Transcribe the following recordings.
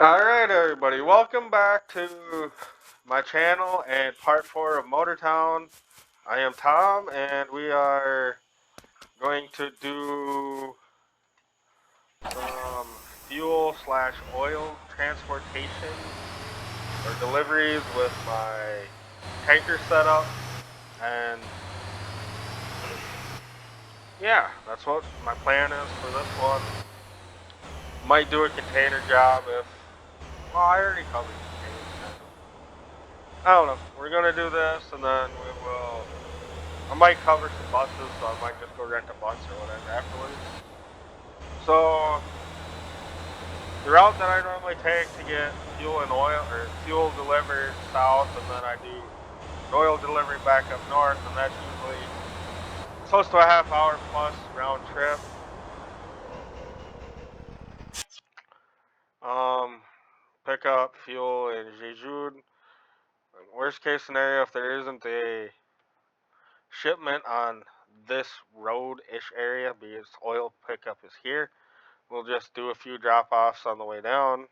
Alright, everybody, welcome back to my channel and part 4 of Motor Town. I am Tom, and we are going to do some fuel slash oil transportation or deliveries with my tanker setup. And yeah, that's what my plan is for this one. Might do a container job if, well, I already covered containers kind of. I don't know. We're gonna do this, and then we will. I might cover some buses, so I might just go rent a bus or whatever afterwards. So the route that I normally take to get fuel and oil, or fuel delivered south, and then I do oil delivery back up north, and that's usually close to a half hour plus round trip. Um, Pick up fuel in Jeju. Worst case scenario, if there isn't a shipment on this road-ish area, because oil pickup is here, we'll just do a few drop-offs on the way down,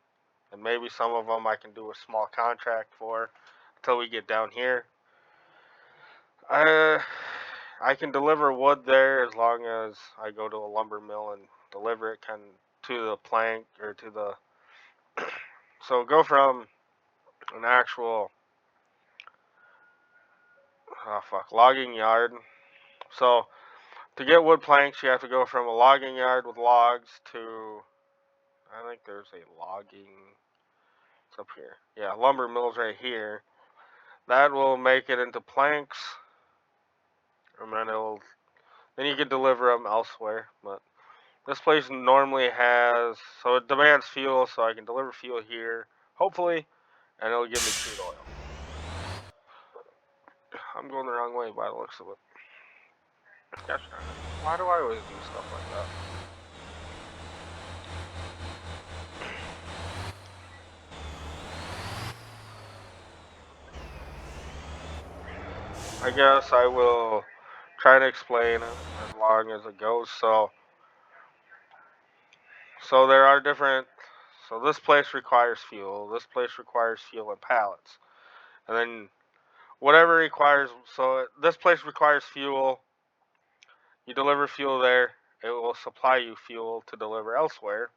and maybe some of them I can do a small contract for until we get down here. Uh, I can deliver wood there as long as I go to a lumber mill and deliver it to the plank or to the. So go from an actual logging yard. So to get wood planks, you have to go from a logging yard with logs to, I think there's a logging. It's up here. Yeah, lumber mill's right here. That will make it into planks, and then you can deliver them elsewhere. But this place normally has, so it demands fuel, so I can deliver fuel here, hopefully, and it'll give me crude oil. I'm going the wrong way by the looks of it. Gosh darn it. Why do I always do stuff like that? I guess I will try to explain it as long as it goes. So there are different. So this place requires fuel. This place requires fuel and pallets, and then whatever requires. So this place requires fuel. You deliver fuel there. It will supply you fuel to deliver elsewhere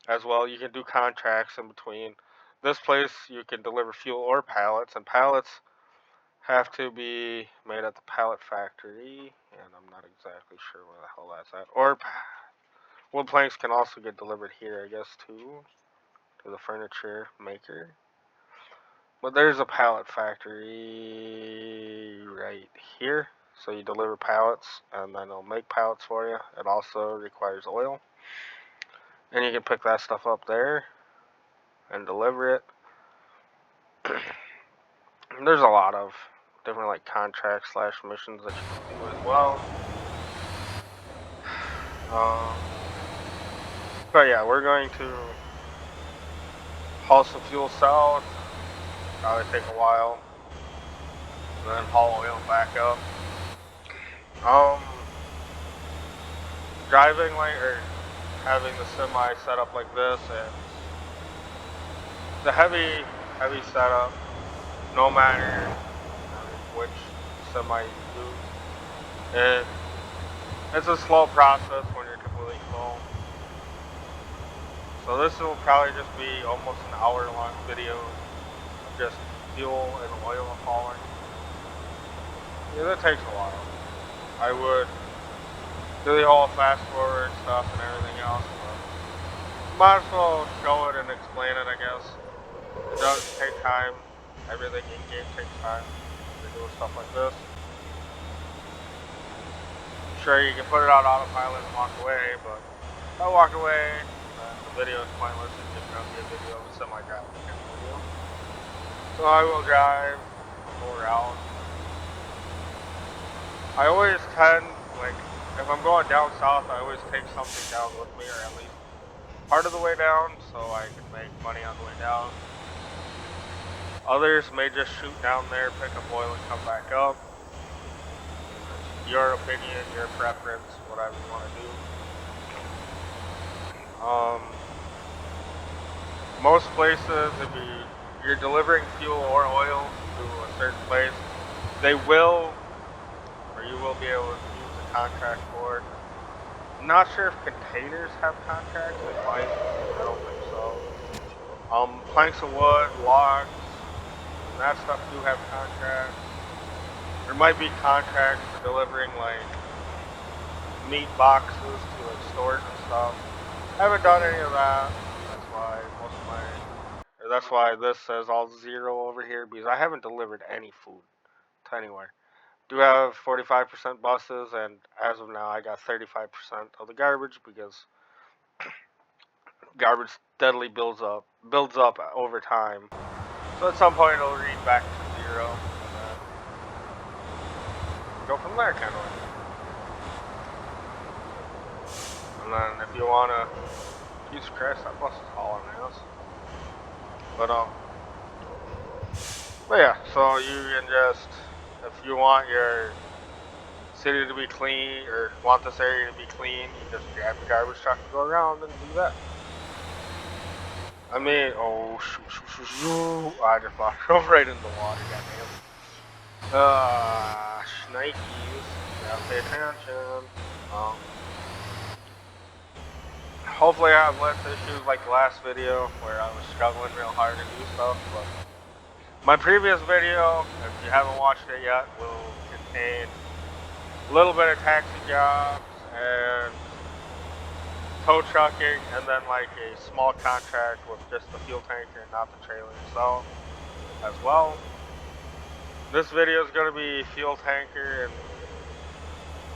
as well. You can do contracts in between. This place you can deliver fuel or pallets, and pallets have to be made at the pallet factory, and I'm not exactly sure where the hell that's at. Or wood planks can also get delivered here, I guess, too, to the furniture maker. But there's a pallet factory right here. So you deliver pallets, and then it'll make pallets for you. It also requires oil. And you can pick that stuff up there and deliver it. There's a lot of different like contracts slash missions that you can do as well. Um, but yeah, we're going to haul some fuel south. Probably take a while. And then haul oil back up. Um, Driving like or having the semi set up like this and the heavy setup, no matter which semi you use, it's a slow process when you're completely full. So this will probably just be almost an hour long video of just fuel and oil hauling. Yeah, that takes a while. I would do the whole fast forward stuff and everything else, but might as well show it and explain it, I guess. It does take time. Everything in game takes time. You're doing stuff like this. Sure, you can put it on autopilot and walk away, but if I walk away, the video is pointless. It's just going to be a video of a semi-driving video. So I will drive the whole route. I always tend, like, if I'm going down south, I always take something down with me, or at least part of the way down, so I can make money on the way down. Others may just shoot down there, pick up oil, and come back up. Your opinion, your preference, whatever you want to do. most places, if you're delivering fuel or oil to a certain place, they will, or you will be able to use a contract for it. I'm not sure if containers have contracts. They might. I don't think so. Planks of wood, logs, and that stuff do have contracts. There might be contracts for delivering like meat boxes to like stores and stuff. I haven't done any of that. That's why this says all 0 over here, because I haven't delivered any food to anywhere. Do have 45% buses, and as of now I got 35% of the garbage, because garbage steadily builds up over time. So at some point it'll read back to 0, and then go from there, kind of like. And then if you wanna, Jesus Christ, that bus is hauling ass. But yeah, so you can just, if you want your city to be clean, or want this area to be clean, you just grab the garbage truck and go around and do that. I mean, oh, I just bought it right in the water, goddamn. Shnikes, gotta pay attention. Hopefully I have less issues like the last video, where I was struggling real hard to do stuff, but my previous video, if you haven't watched it yet, will contain a little bit of taxi jobs and tow trucking, and then like a small contract with just the fuel tanker and not the trailer itself as well. This video is going to be fuel tanker, and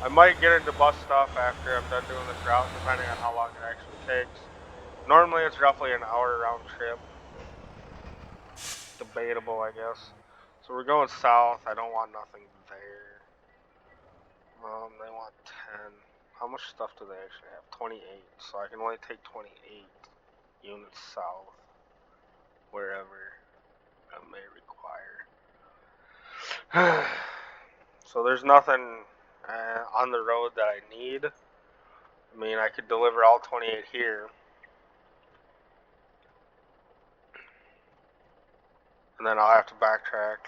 I might get into bus stuff after I'm done doing this route, depending on how long it actually takes. Normally it's roughly an hour round trip. Debatable, I guess. So we're going south. I don't want nothing there. They want 10. How much stuff do they actually have? 28. So I can only take 28 units south, wherever I may require. So there's nothing on the road that I need. I mean, I could deliver all 28 here, and then I'll have to backtrack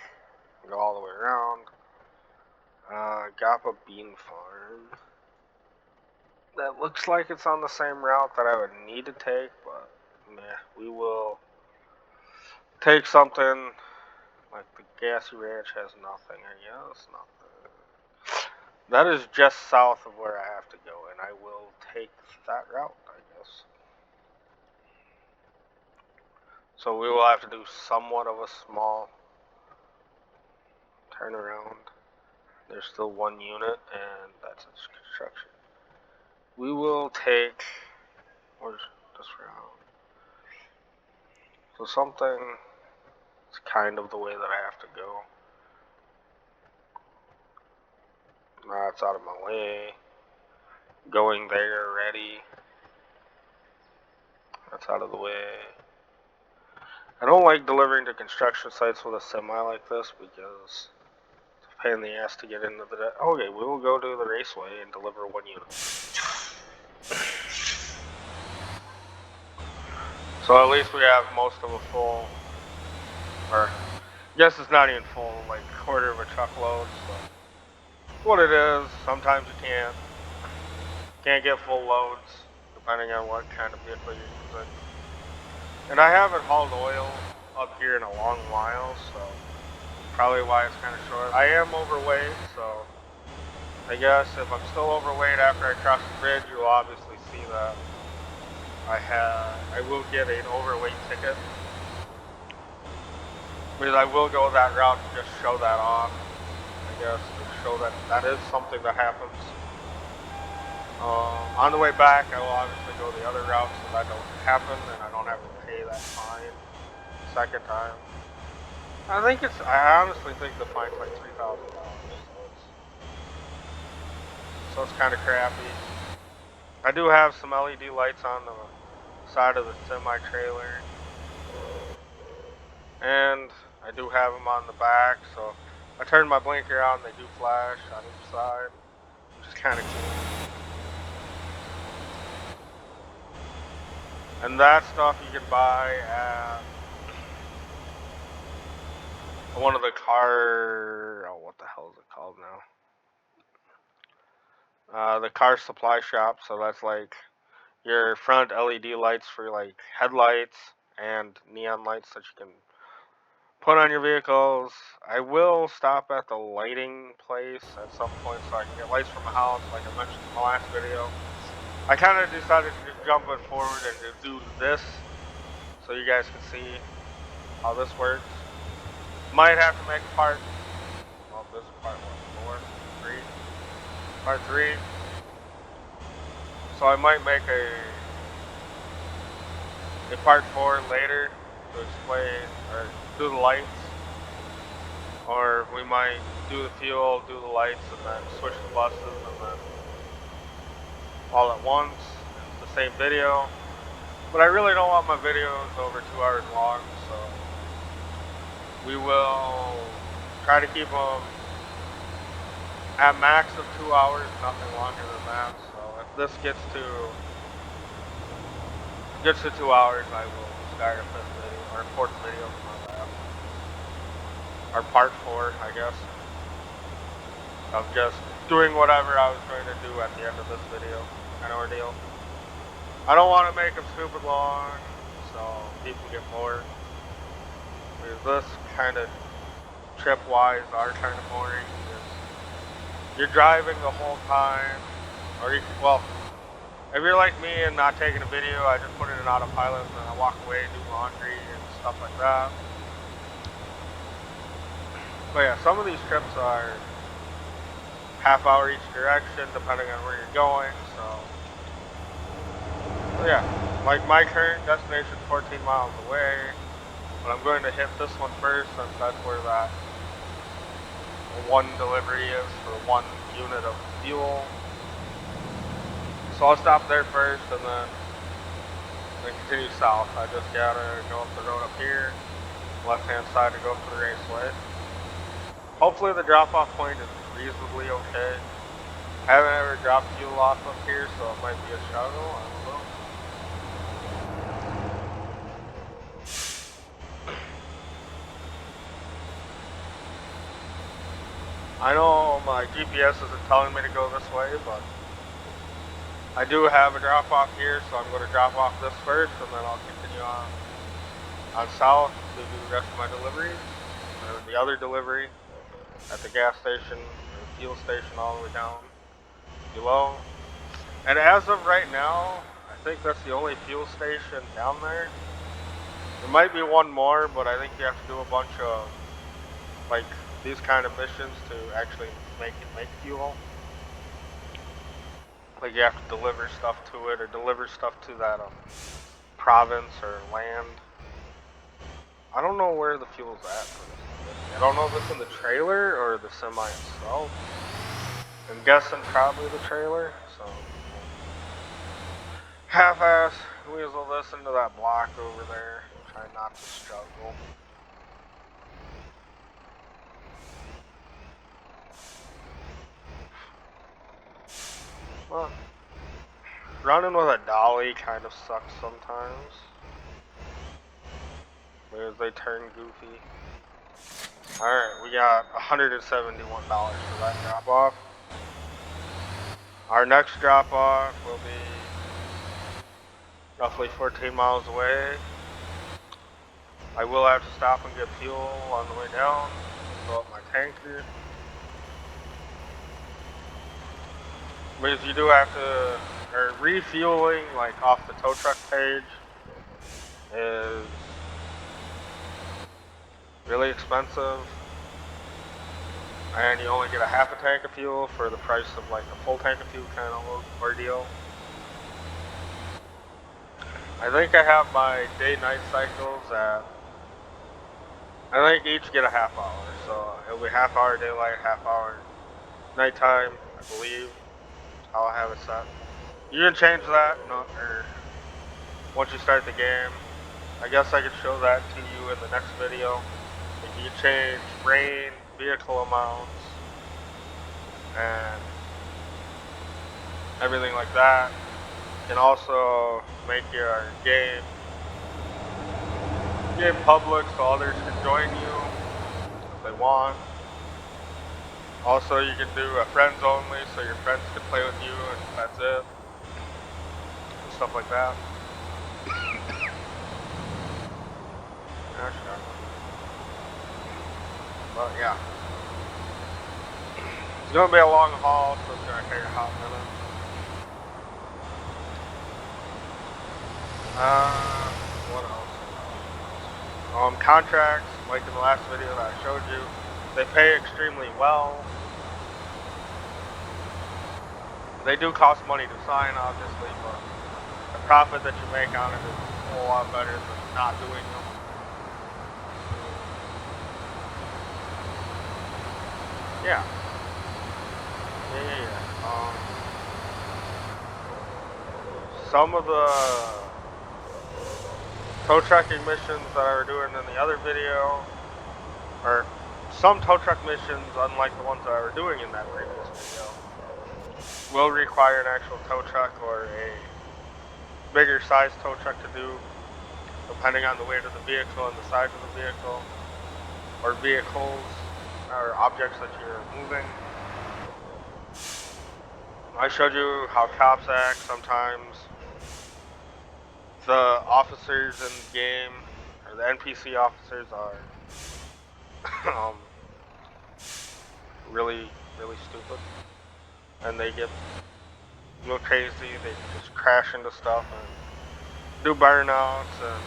and go all the way around. Gapa Bean Farm. That looks like it's on the same route that I would need to take, but meh, we will take something like the Gassy Ranch has nothing, I guess. Nothing. That is just south of where I have to go, and I will take that route, I guess. So we will have to do somewhat of a small turnaround. There's still one unit, and that's its construction. We will take, where's this route? So something, it's kind of the way that I have to go. It's out of my way. Going there already. That's out of the way. I don't like delivering to construction sites with a semi like this, because it's a pain in the ass to get into the... Okay, we will go to the raceway and deliver one unit. So at least we have most of a full, or I guess it's not even full, like quarter of a truckload. So what it is, sometimes you can't get full loads depending on what kind of vehicle you're using. And I haven't hauled oil up here in a long while, so probably why it's kind of short. I am overweight, so I guess if I'm still overweight after I cross the bridge, you'll obviously see that I will get an overweight ticket, because I will go that route to just show that off, I guess, to show that that is something that happens. On the way back, I will obviously go the other route so that don't happen, and I don't have to pay that fine second time. I honestly think the fine's like $3,000, so it's kind of crappy. I do have some LED lights on the side of the semi-trailer, and I do have them on the back, so I turn my blinker on, they do flash on each side, which is kind of cool. And that stuff you can buy at one of the what the hell is it called now? The car supply shop. So that's like your front LED lights for like headlights and neon lights that you can put on your vehicles. I will stop at the lighting place at some point so I can get lights for my house, like I mentioned in the last video. I kind of decided to just jump it forward and to do this so you guys can see how this works. Might have to make a part. Well, this is part what, 4, 3, part 3. So I might make a part 4 later to explain or do the lights. Or we might do the fuel, do the lights, and then switch the buses, and then all at once. It's the same video. But I really don't want my videos over 2 hours long, so we will try to keep them at max of 2 hours, nothing longer than that. So if this gets to 2 hours, I will start a 5th video, or 4th video for that. Or part 4, I guess. Of just doing whatever I was going to do at the end of this video. An ordeal. I don't want to make them stupid long, so people get bored. Because this kind of trip-wise are kind of boring. You're driving the whole time, or well, if you're like me and not taking a video, I just put it in autopilot and then I walk away and do laundry and stuff like that. But yeah, some of these trips are half hour each direction depending on where you're going, so yeah, like my current destination is 14 miles away, but I'm going to hit this one first since that's where that one delivery is for 1 unit of fuel. So I'll stop there first and then continue south. I just gotta go up the road up here, left hand side to go up to the raceway. Hopefully the drop off point is reasonably okay. I haven't ever dropped fuel off up here, so it might be a struggle. I don't know. I know my GPS isn't telling me to go this way, but I do have a drop off here, so I'm going to drop off this first, and then I'll continue on south to do the rest of my deliveries. And the other delivery at the gas station, or fuel station all the way down below. And as of right now, I think that's the only fuel station down there. There might be one more, but I think you have to do a bunch of like these kind of missions to actually make fuel. Like you have to deliver stuff to it or deliver stuff to that province or land. I don't know where the fuel's at. I don't know if it's in the trailer or the semi itself. I'm guessing probably the trailer, so half-ass weasel this into that block over there. Try not to struggle. Well, running with a dolly kind of sucks sometimes. Because they turn goofy. Alright, we got $171 for that drop off. Our next drop off will be roughly 14 miles away. I will have to stop and get fuel on the way down, fill up my tanker. Because you do have to, or refueling like off the tow truck page is really expensive, and you only get a half a tank of fuel for the price of like a full tank of fuel kind of ordeal. I think I have my day-night cycles at, I think each get a half hour, so it'll be half hour daylight, half hour nighttime, I believe. I'll have it set. You can change that, or once you start the game. I guess I could show that to you in the next video. Like you can change rain, vehicle amounts, and everything like that. can also make your game public so others can join you if they want. Also, you can do a friends only so your friends can play with you and that's it. And stuff like that. But yeah. It's gonna be a long haul, so it's gonna take a hot minute. What else? Contracts, like in the last video that I showed you, they pay extremely well. They do cost money to sign, obviously, but the profit that you make on it is a whole lot better than not doing them. Yeah. Some of the tow trucking missions that I were doing in the other video, or some tow truck missions, unlike the ones that I were doing in that previous video, will require an actual tow truck or a bigger size tow truck to do, depending on the weight of the vehicle and the size of the vehicle, or vehicles, or objects that you're moving. I showed you how cops act sometimes. The officers in the game, or the NPC officers, are really, really stupid. And they get a little crazy, they just crash into stuff and do burnouts and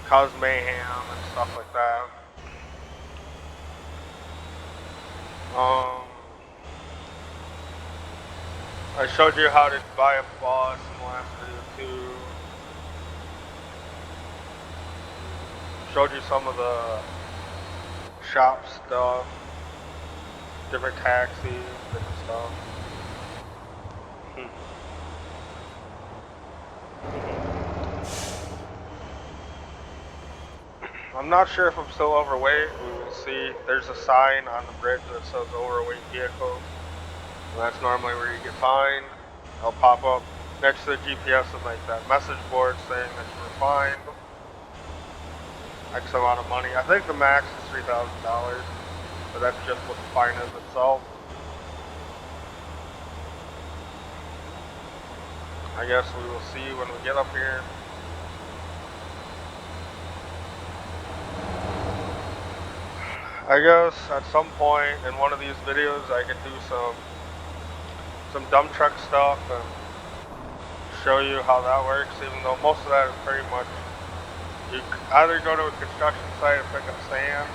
cause mayhem and stuff like that. I showed you how to buy a boss in the last video too. Showed you some of the shop stuff, different taxis, different stuff. I'm not sure if I'm still overweight. We will see. There's a sign on the bridge that says overweight vehicles. And that's normally where you get fined. It'll pop up next to the GPS and like that message board saying that you were fined X amount of money. I think the max is $3,000, but that's just what the fine is itself. I guess we will see when we get up here. I guess at some point in one of these videos I could do some dump truck stuff and show you how that works, even though most of that is pretty much, you either go to a construction site and pick up sand,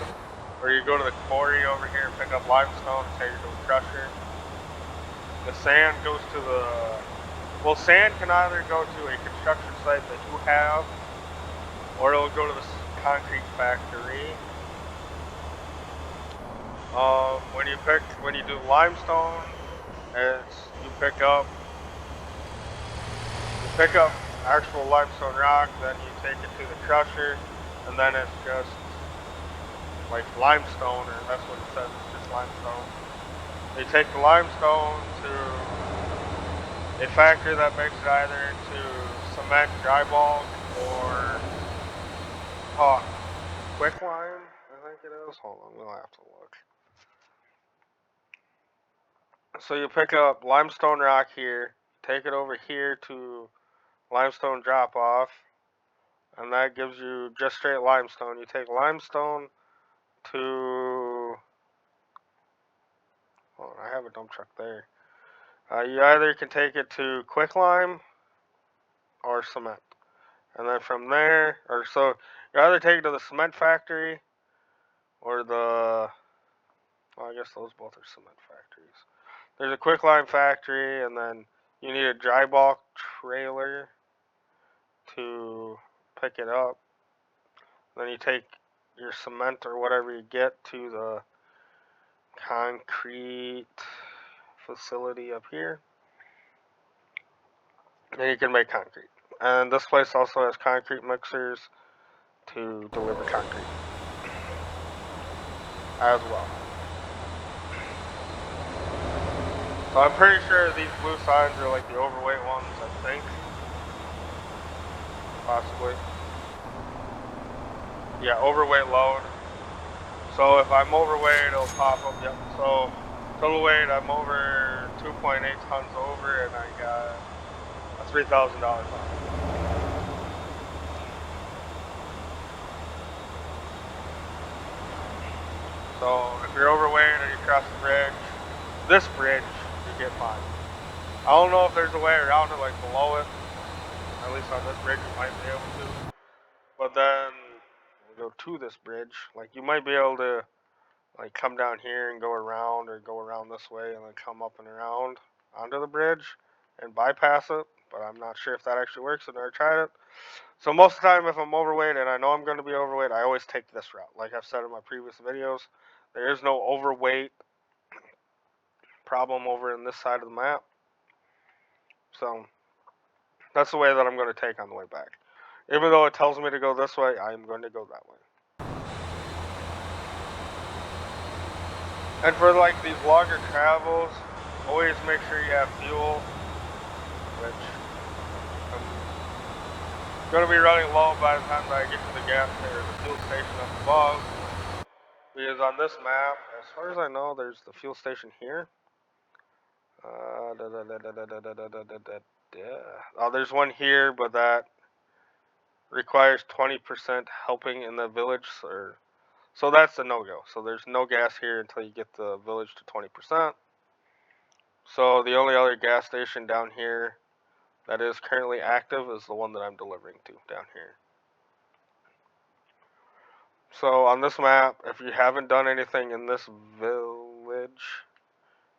or you go to the quarry over here and pick up limestone and take it to a crusher. The sand goes to well, sand can either go to a construction site that you have, or it'll go to the concrete factory. When you do limestone, you pick up actual limestone rock, then you take it to the crusher, and then it's just like limestone, or that's what it says, it's just limestone. They take the limestone to a factory that makes it either into cement, dry bulk, or quicklime, I think it is. Hold on, we'll have to look. So you pick up limestone rock here, take it over here to limestone drop off, and that gives you just straight limestone. You take limestone to, I have a dump truck there. You either can take it to quicklime or cement, and then from there, so you either take it to the cement factory or I guess those both are cement factories. There's a quicklime factory, and then you need a dry bulk trailer to pick it up. Then you take your cement or whatever you get to the concrete facility up here. Then you can make concrete. And this place also has concrete mixers to deliver concrete as well. So I'm pretty sure these blue signs are like the overweight ones, I think. Possibly. Yeah, overweight load. So if I'm overweight, it'll pop up. Yep. So total weight, I'm over 2.8 tons over, and I got a $3,000 fine. So if you're overweight and you cross the bridge, this bridge, you get fined. I don't know if there's a way around it, like below it. At least on this bridge, you might be able to. But then we go to this bridge, like you might be able to like come down here and go around, or go around this way and then come up and around onto the bridge and bypass it. But I'm not sure if that actually works. I've never tried it. So most of the time, if I'm overweight and I know I'm going to be overweight, I always take this route. Like I've said in my previous videos, there is no overweight problem over in this side of the map. So that's the way that I'm going to take on the way back. Even though it tells me to go this way, I'm going to go that way. And for like these longer travels, always make sure you have fuel, which I'm going to be running low by the time that I get to the gas or the fuel station up above. Because on this map, as far as I know, there's the fuel station here. Oh, there's one here, but that requires 20% helping in the village, so that's a no-go. So there's no gas here until you get the village to 20%. So the only other gas station down here that is currently active is the one that I'm delivering to down here. So on this map, if you haven't done anything in this village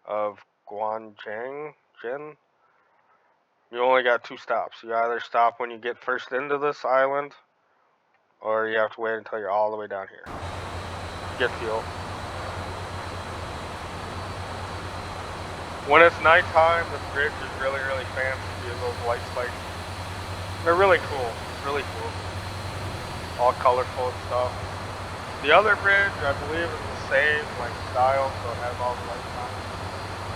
of Guanjing, you only got 2 stops. You either stop when you get first into this island, or you have to wait until you're all the way down here. Get fuel. When it's nighttime, this bridge is really, really fancy because those light spikes. They're really cool. It's really cool. All colorful and stuff. The other bridge, I believe, is the same like style, so it has all the lights on it.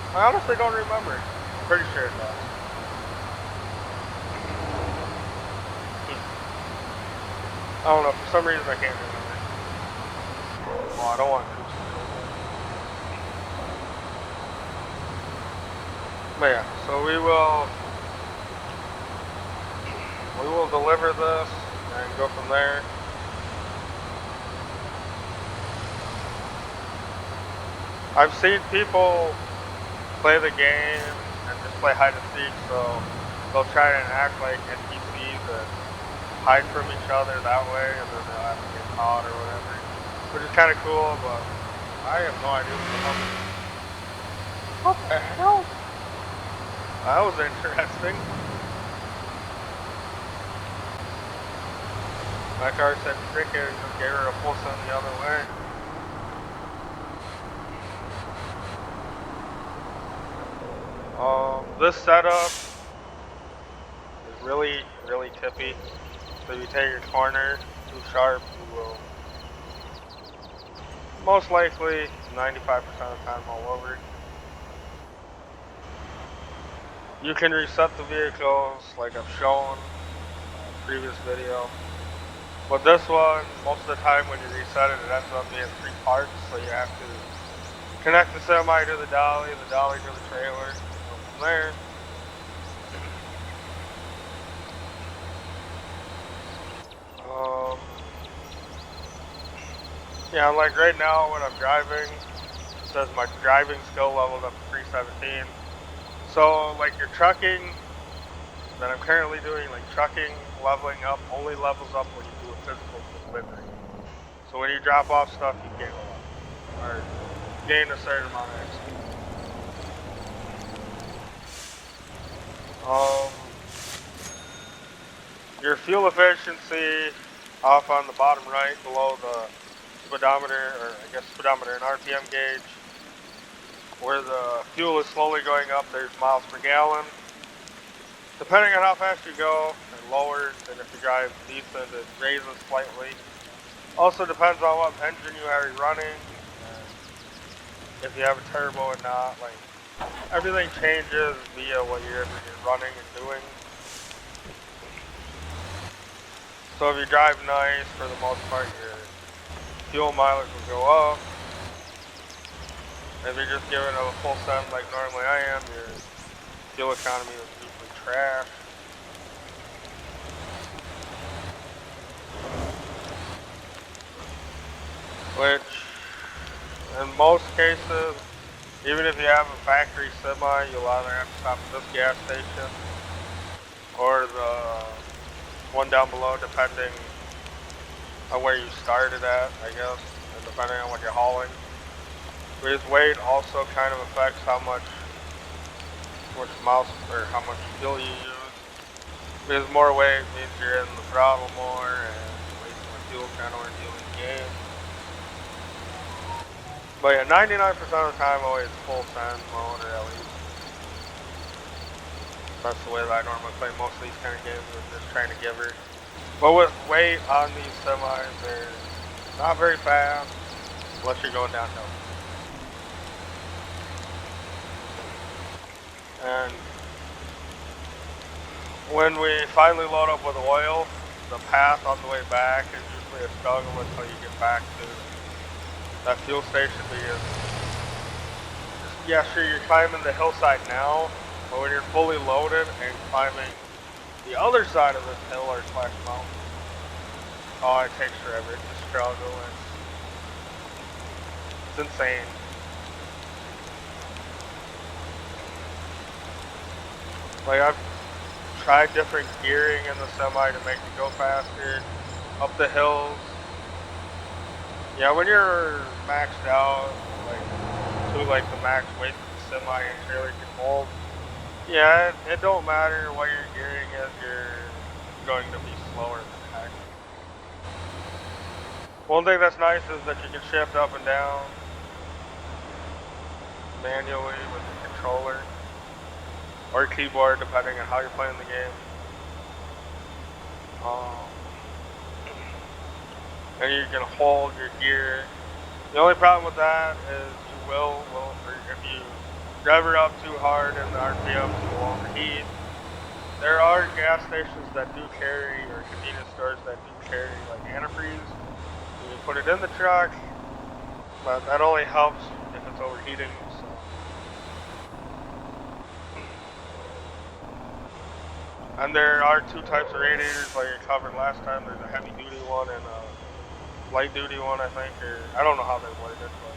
I honestly don't remember. I'm pretty sure it does. I don't know, for some reason I can't remember. Oh, I don't want to. But yeah, so we will deliver this and go from there. I've seen people play the game and just play hide and seek, so they'll try and act like NPCs and hide from each other that way, and then they'll have to get caught or whatever, which is kind of cool, but I have no idea what the hell. That was interesting. My car said frickin' and just gave her a pull on the other way. This setup is really, really tippy. So if you take your corner too sharp, you will most likely 95% of the time all over. You can reset the vehicles like I've shown in a previous video. But this one, most of the time when you reset it, it ends up being 3 parts. So you have to connect the semi to the dolly to the trailer, and go from there. Yeah, like right now when I'm driving, it says my driving skill leveled up to 317. So like your trucking that I'm currently doing, like trucking leveling up only levels up when you do a physical delivery. So when you drop off stuff, you gain a level, or gain a certain amount of XP. Your fuel efficiency off on the bottom right below the speedometer, or I guess speedometer and RPM gauge, where the fuel is slowly going up, there's miles per gallon. Depending on how fast you go, it lowers, and if you drive decent, it raises slightly. Also depends on what engine you are running, if you have a turbo or not. Like everything changes via what you're running and doing. So if you drive nice, for the most part, your fuel mileage will go up. If you're just giving it a full send like normally I am, your fuel economy is usually trash. Which, in most cases, even if you have a factory semi, you'll either have to stop at this gas station or the one down below, depending on where you started at, I guess, and depending on what you're hauling. Because weight also kind of affects how much miles or how much fuel you use. Because more weight means you're in the throttle more and wasting more fuel kind of when you're in game. But yeah, 99% of the time, always full send mode, or at least that's the way that I normally play most of these kind of games, is just trying to give her. But with weight on these semis, they're not very fast unless you're going downhill. And when we finally load up with oil, the path on the way back is usually a struggle until you get back to that fuel station, because yeah, sure, you're climbing the hillside now, but when you're fully loaded and climbing the other side of this hill or slash mountain, oh, it takes forever. It's a struggle. It's insane. Like, I've tried different gearing in the semi to make it go faster up the hills. Yeah, when you're maxed out, like to like the max weight that the semi and trailer can hold, yeah, it don't matter what your gearing is, you're going to be slower than heck. One thing that's nice is that you can shift up and down manually with the controller or keyboard, depending on how you're playing the game. And you can hold your gear. The only problem with that is you will if you drive her up too hard and the RPMs will overheat. There are gas stations that do carry, or convenience stores that do carry, like antifreeze. You can put it in the truck, but that only helps if it's overheating. So. And there are two types of radiators, like I covered last time. There's a heavy duty one and a light duty one, I think, or I don't know how they word it, but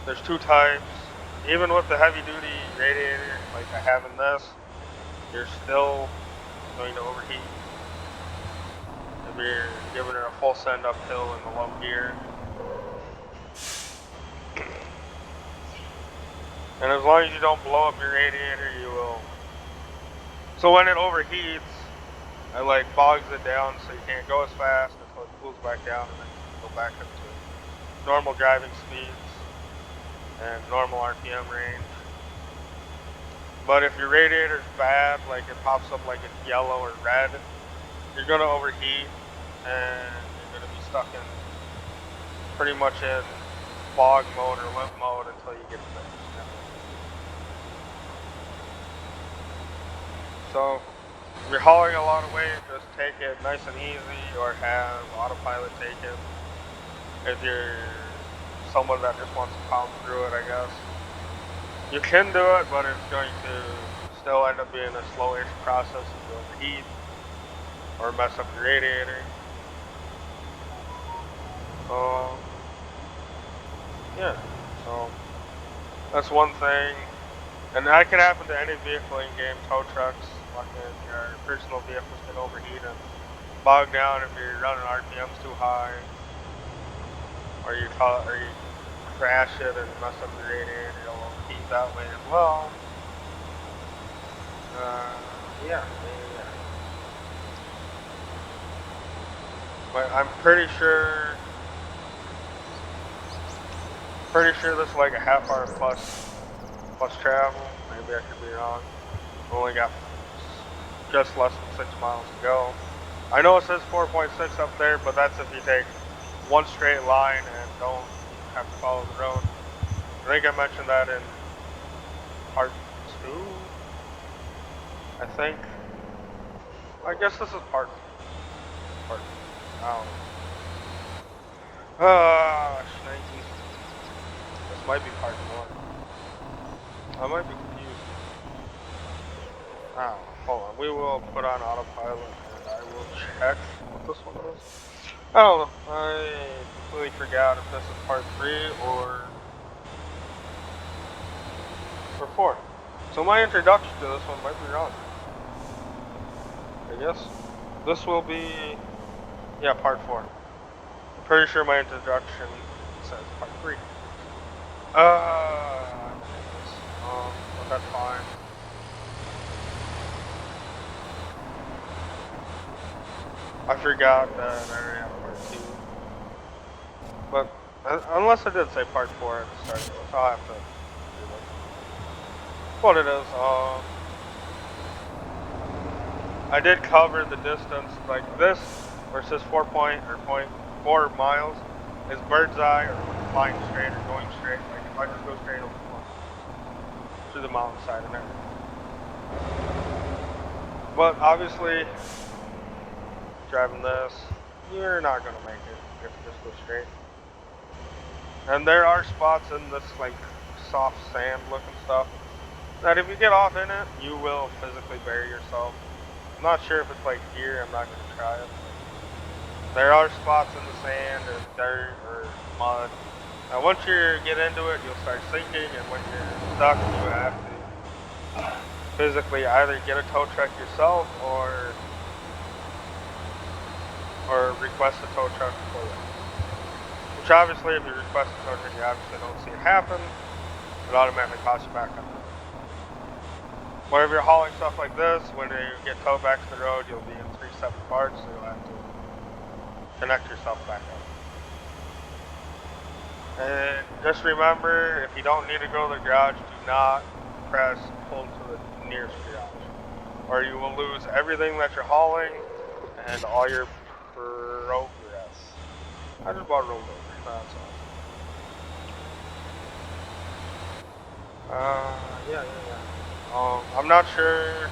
there's two types. Even with the heavy duty radiator, like I have in this, you're still going to overheat if you're giving her a full send uphill in the low gear. And as long as you don't blow up your radiator, you will. So when it overheats, it like bogs it down so you can't go as fast until it cools back down, and then you can go back up to normal driving speeds and normal RPM range. But if your radiator's bad, like it pops up like it's yellow or red, you're gonna overheat and you're gonna be stuck in pretty much in fog mode or limp mode until you get fixed. So if you're hauling a lot of weight, just take it nice and easy, or have autopilot take it. If you're someone that just wants to pound through it, I guess. You can do it, but it's going to still end up being a slowish process if you overheat or mess up your radiator. Yeah, so that's one thing. And that can happen to any vehicle in game, tow trucks, fucking your personal vehicles can overheat and bog down if you're running RPMs too high. Or you crash it and mess up the radiator, it'll overheat that way as well. Yeah. But I'm pretty sure this is like a half hour plus travel. Maybe I could be wrong. Only got just less than 6 miles to go. I know it says 4.6 up there, but that's if you take one straight line and don't have to follow the road. I think I mentioned that in part 2, I think. I guess this is part, I don't know. Shnikes. This might be part 1. I might be confused. I don't know. Hold on. We will put on autopilot and I will check what this one is. I don't know. I completely forgot if this is part 3 or 4. So my introduction to this one might be wrong. I guess this will be, yeah, part 4. I'm pretty sure my introduction says part 3. But that's fine. I forgot that I already have part 2. But unless I did say part 4 at the start of this, I'll have to do that. What it is, I did cover the distance, like this versus 4 miles is bird's eye or flying straight or going straight. Like if I just go straight over through the mountainside and everything. But obviously, driving this, you're not gonna make it if you just go straight. And there are spots in this like soft sand looking stuff that if you get off in it, you will physically bury yourself. I'm not sure if it's like here, I'm not gonna try it. There are spots in the sand or dirt or mud. Now once you get into it, you'll start sinking, and when you're stuck, you have to physically either get a tow truck yourself or request a tow truck for you. Which obviously, if you request a tow truck, you obviously don't see it happen. It automatically costs you back on the road. Or if you're hauling stuff like this, when you get towed back to the road, you'll be in 3 separate parts, so you'll have to connect yourself back up. And just remember, if you don't need to go to the garage, do not press pull to the nearest garage, or you will lose everything that you're hauling and all your progress. I just bought a rolled over. That's all. Yeah. I'm not sure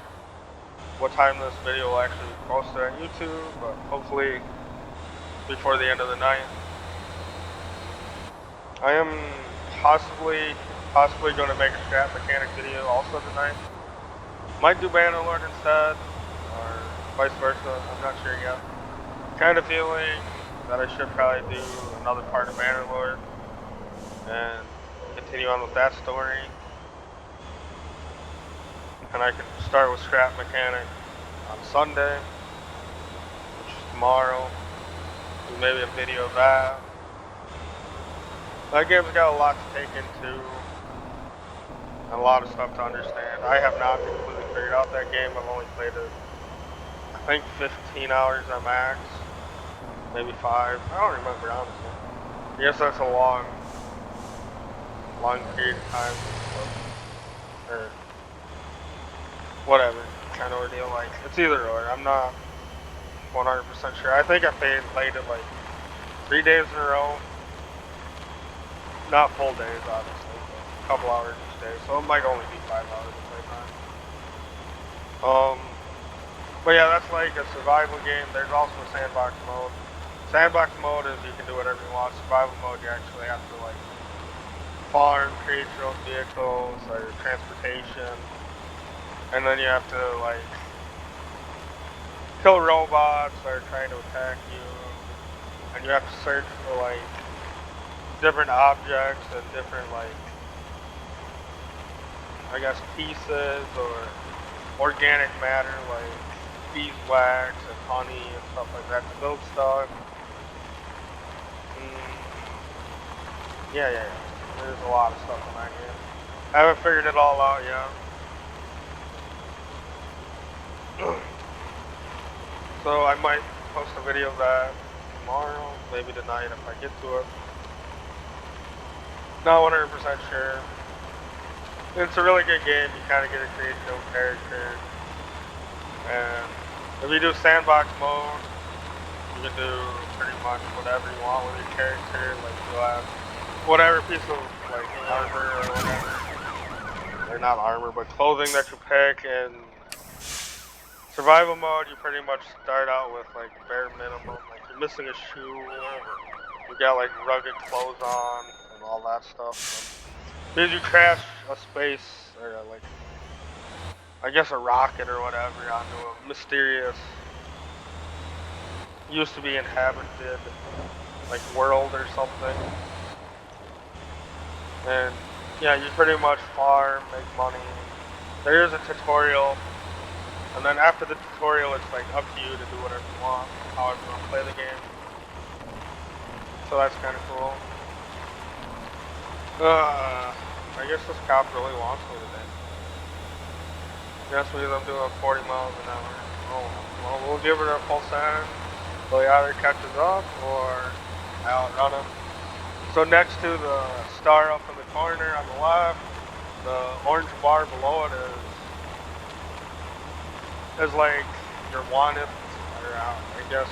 what time this video will actually be posted on YouTube, but hopefully before the end of the night. I am possibly going to make a scrap mechanic video also tonight. Might do Bannerlord instead, or vice versa, I'm not sure yet. Kind of feeling that I should probably do another part of Bannerlord and continue on with that story. And I can start with Scrap Mechanic on Sunday, which is tomorrow. Do maybe a video of that. That game's got a lot to take into, and a lot of stuff to understand. I have not completely figured out that game. I've only played it, I think 15 hours at max, maybe 5. I don't remember, honestly. I guess that's a long period of time, or whatever kind of ordeal. Like, it's either or. I'm not 100% sure. I think I played it like 3 days in a row. Not full days, obviously, but a couple hours each day, so it might only be 5 hours of playtime. But yeah, that's like a survival game. There's also a sandbox mode. Sandbox mode is you can do whatever you want. Survival mode, you actually have to like farm, create your own vehicles or transportation, and then you have to like kill robots that are trying to attack you, and you have to search for like different objects and different like, I guess, pieces or organic matter like beeswax and honey and stuff like that to build stuff. Yeah. There's a lot of stuff in that game. I haven't figured it all out yet. So I might post a video of that tomorrow, maybe tonight if I get to it. Not 100% sure. It's a really good game. You kind of get to create your own character. And if you do sandbox mode, you can do pretty much whatever you want with your character. Like you'll have whatever piece of like armor or whatever. Or not armor, but clothing that you pick. In survival mode, you pretty much start out with like bare minimum. Like you're missing a shoe, you got like rugged clothes on, and all that stuff. So, as you crash a space, or like, I guess a rocket or whatever, onto a mysterious, used to be inhabited, like world or something. And yeah, you pretty much farm, make money. There is a tutorial, and then after the tutorial, it's like up to you to do whatever you want, however you want to play the game. So that's kind of cool. I guess this cop really wants me today. Guess means I'm doing 40 miles an hour. Oh, well, we'll give it a full send. So he either catches up or I outrun him. So next to the star up in the corner on the left, the orange bar below it is like your wanted, or I guess,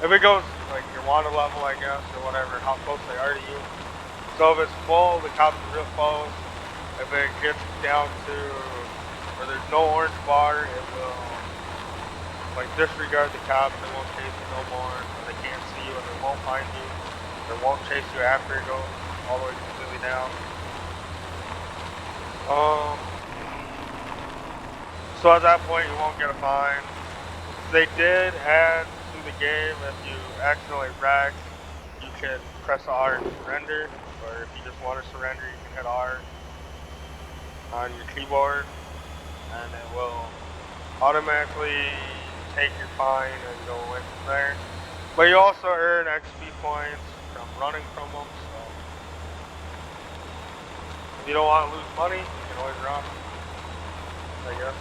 if it goes like your wanted level, I guess, or whatever, how close they are to you. So if it's full, the cops are real close. If it gets down to where there's no orange bar, it will like disregard the cops. They won't chase you no more. They can't see you and they won't find you. They won't chase you after it goes all the way completely down. So at that point you won't get a fine. They did add to the game, if you accidentally wreck, you can press R to surrender, or if you just want to surrender, you can hit R on your keyboard, and it will automatically take your fine and go away from there. But you also earn XP points from running from them, so if you don't want to lose money, you can always run, I guess.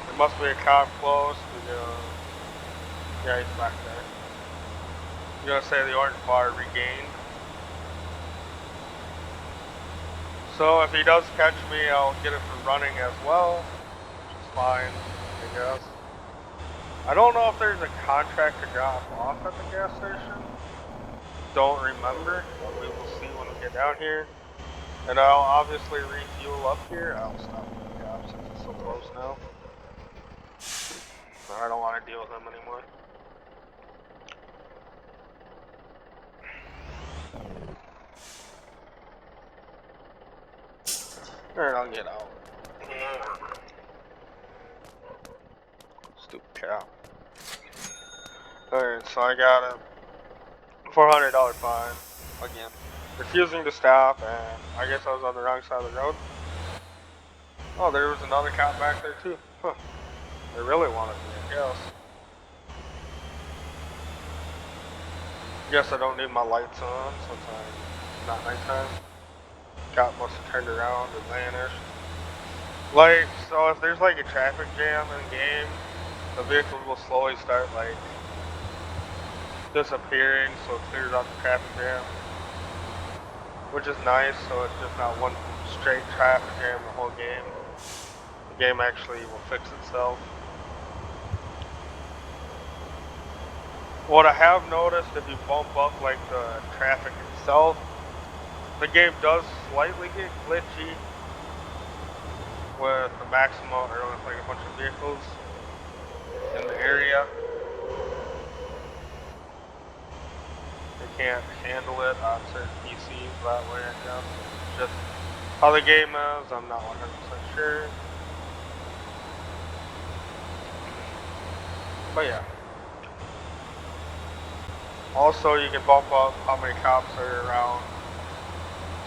There must be a cop close because, yeah, he's back there. You're gonna say the orange bar regained. So if he does catch me, I'll get it for running as well, which is fine, I guess. I don't know if there's a contract to drop off at the gas station. Don't remember, but we will see when we get down here. And I'll obviously refuel up here. I'll stop with the cops since it's so close now. I don't want to deal with them anymore. Alright, I'll get out. Stupid cow. Alright, so I got a $400 fine. Again. Refusing to stop, and I guess I was on the wrong side of the road. Oh, there was another cop back there too. Huh. They really wanted me, I guess. Guess I don't need my lights on since it's not nighttime. Cop must have turned around and vanished. Like, so if there's like a traffic jam in game, the vehicles will slowly start like disappearing, so it clears out the traffic jam, which is nice. So it's just not one straight traffic jam the whole game. The game actually will fix itself. What I have noticed, if you bump up like the traffic itself, the game does slightly get glitchy with the maximum, or with like a bunch of vehicles in the area. They can't handle it on certain PCs that way, I guess. Just how the game is, I'm not 100% sure. But yeah. Also, you can bump up how many cops are around.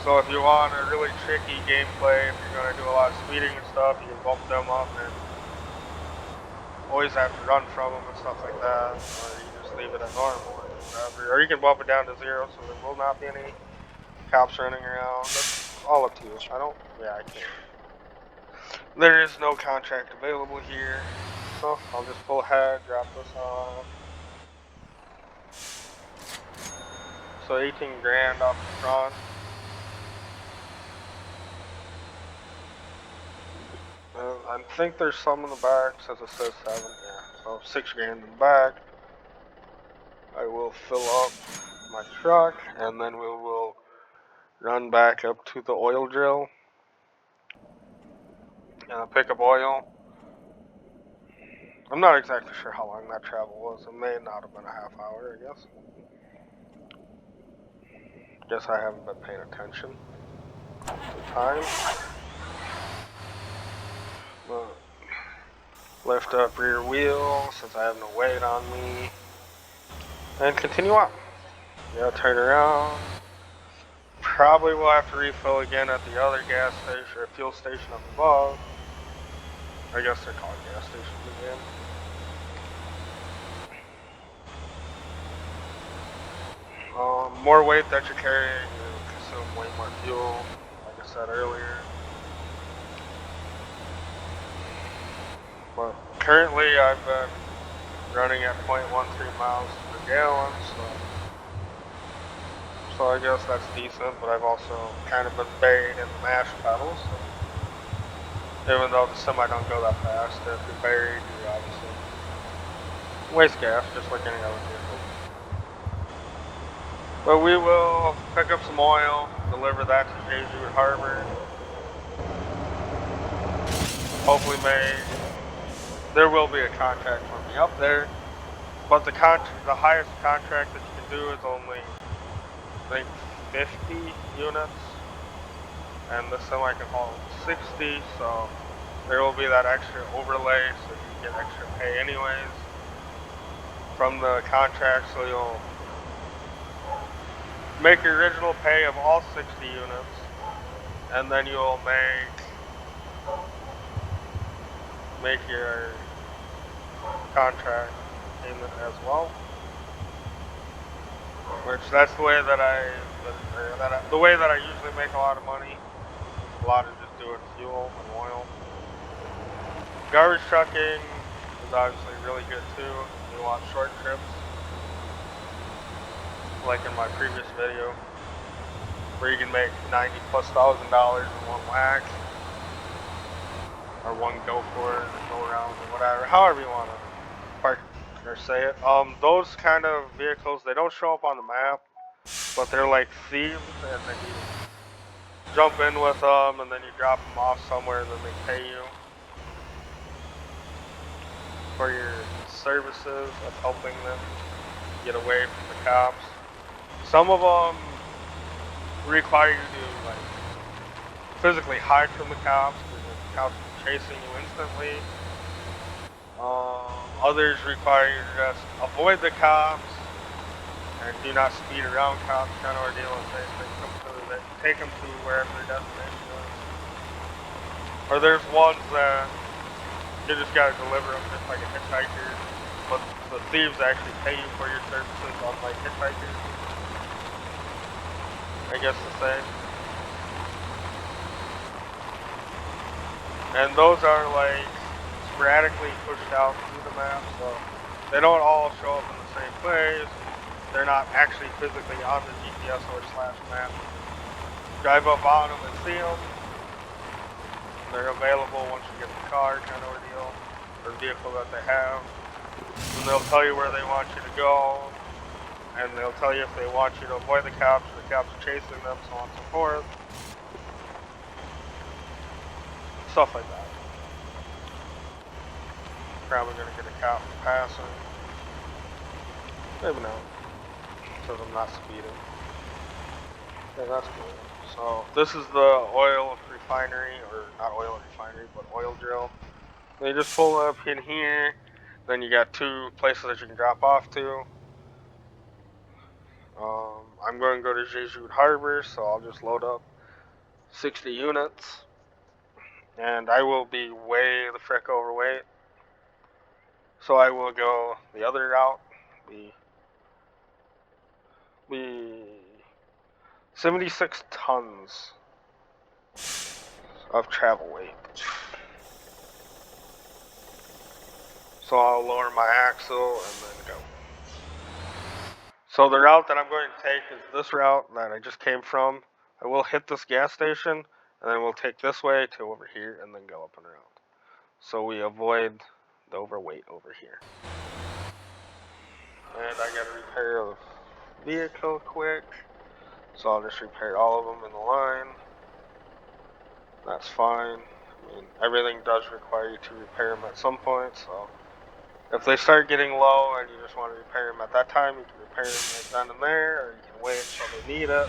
So if you want a really tricky gameplay, if you're going to do a lot of speeding and stuff, you can bump them up and always have to run from them and stuff like that. Or you just leave it at normal or whatever. Or you can bump it down to 0 so there will not be any cops running around. That's all up to you. I can't. There is no contract available here. So I'll just pull ahead, drop this off. So 18 grand off the front. I think there's some in the back, since it says 7, yeah. So 6 grand in the back. I will fill up my truck, and then we will run back up to the oil drill, and pick up oil. I'm not exactly sure how long that travel was. It may not have been a half hour, I guess. Guess I haven't been paying attention to time. Lift up rear wheel since I have no weight on me. And continue on. Yeah, turn around. Probably will have to refill again at the other gas station or fuel station up above. I guess they're called gas stations again. More weight that you're carrying, you consume way more fuel, like I said earlier. But currently I've been running at 0.13 miles per gallon, so I guess that's decent, but I've also kind of been buried in the mash pedal, so even though the semi don't go that fast, if you're buried, you obviously waste gas, just like any other vehicle. But we will pick up some oil, deliver that to Jesuit Harbor. Hopefully there will be a contract for me up there, but the highest contract that you can do is only, I think, 50 units, and the semi can haul 60, so there will be that extra overlay, so you get extra pay anyways from the contract, so you'll make your original pay of all 60 units, and then you'll make your contract payment as well. Which that's the way that the way that I usually make a lot of money. A lot of just doing fuel and oil. Garbage trucking is obviously really good too. If you want short trips, like in my previous video, where you can make $90,000+ in one whack, or one go for it, or go around, or whatever, however you want to park or say it. Those kind of vehicles, they don't show up on the map, but they're like thieves, and then you jump in with them, and then you drop them off somewhere, and then they pay you for your services of helping them get away from the cops. Some of them require you to like physically hide from the cops, because the cops are chasing you instantly. Others require you to just avoid the cops and do not speed around cops, kind of ordeal, and take them to wherever their destination is. Or there's ones that you just gotta deliver them just like a hitchhiker, but the thieves actually pay you for your services, unlike hitchhikers. I guess the same. And those are like sporadically pushed out through the map, so they don't all show up in the same place. They're not actually physically on the GPS or /map. Drive up on them and see them. They're available once you get the car, kind of ordeal, or vehicle that they have. And they'll tell you where they want you to go, and they'll tell you if they want you to avoid the cops, or the cops are chasing them, so on and so forth. Stuff like that. Probably gonna get a cop for passing. Maybe not, because I'm not speeding. Yeah, that's cool. So this is the oil refinery, or not oil refinery, but oil drill. They just pull up in here. Then you got two places that you can drop off to. I'm going to go to Jesuit Harbor, so I'll just load up 60 units. And I will be way the frick overweight. So I will go the other route. Be 76 tons of travel weight. So I'll lower my axle and then go. So the route that I'm going to take is this route that I just came from. I will hit this gas station, and then we'll take this way to over here and then go up and around. So we avoid the overweight over here. And I gotta repair the vehicle quick. So I'll just repair all of them in the line. That's fine. I mean, everything does require you to repair them at some point, so if they start getting low and you just want to repair them at that time, you can repair them right then and there, or you can wait until they need it.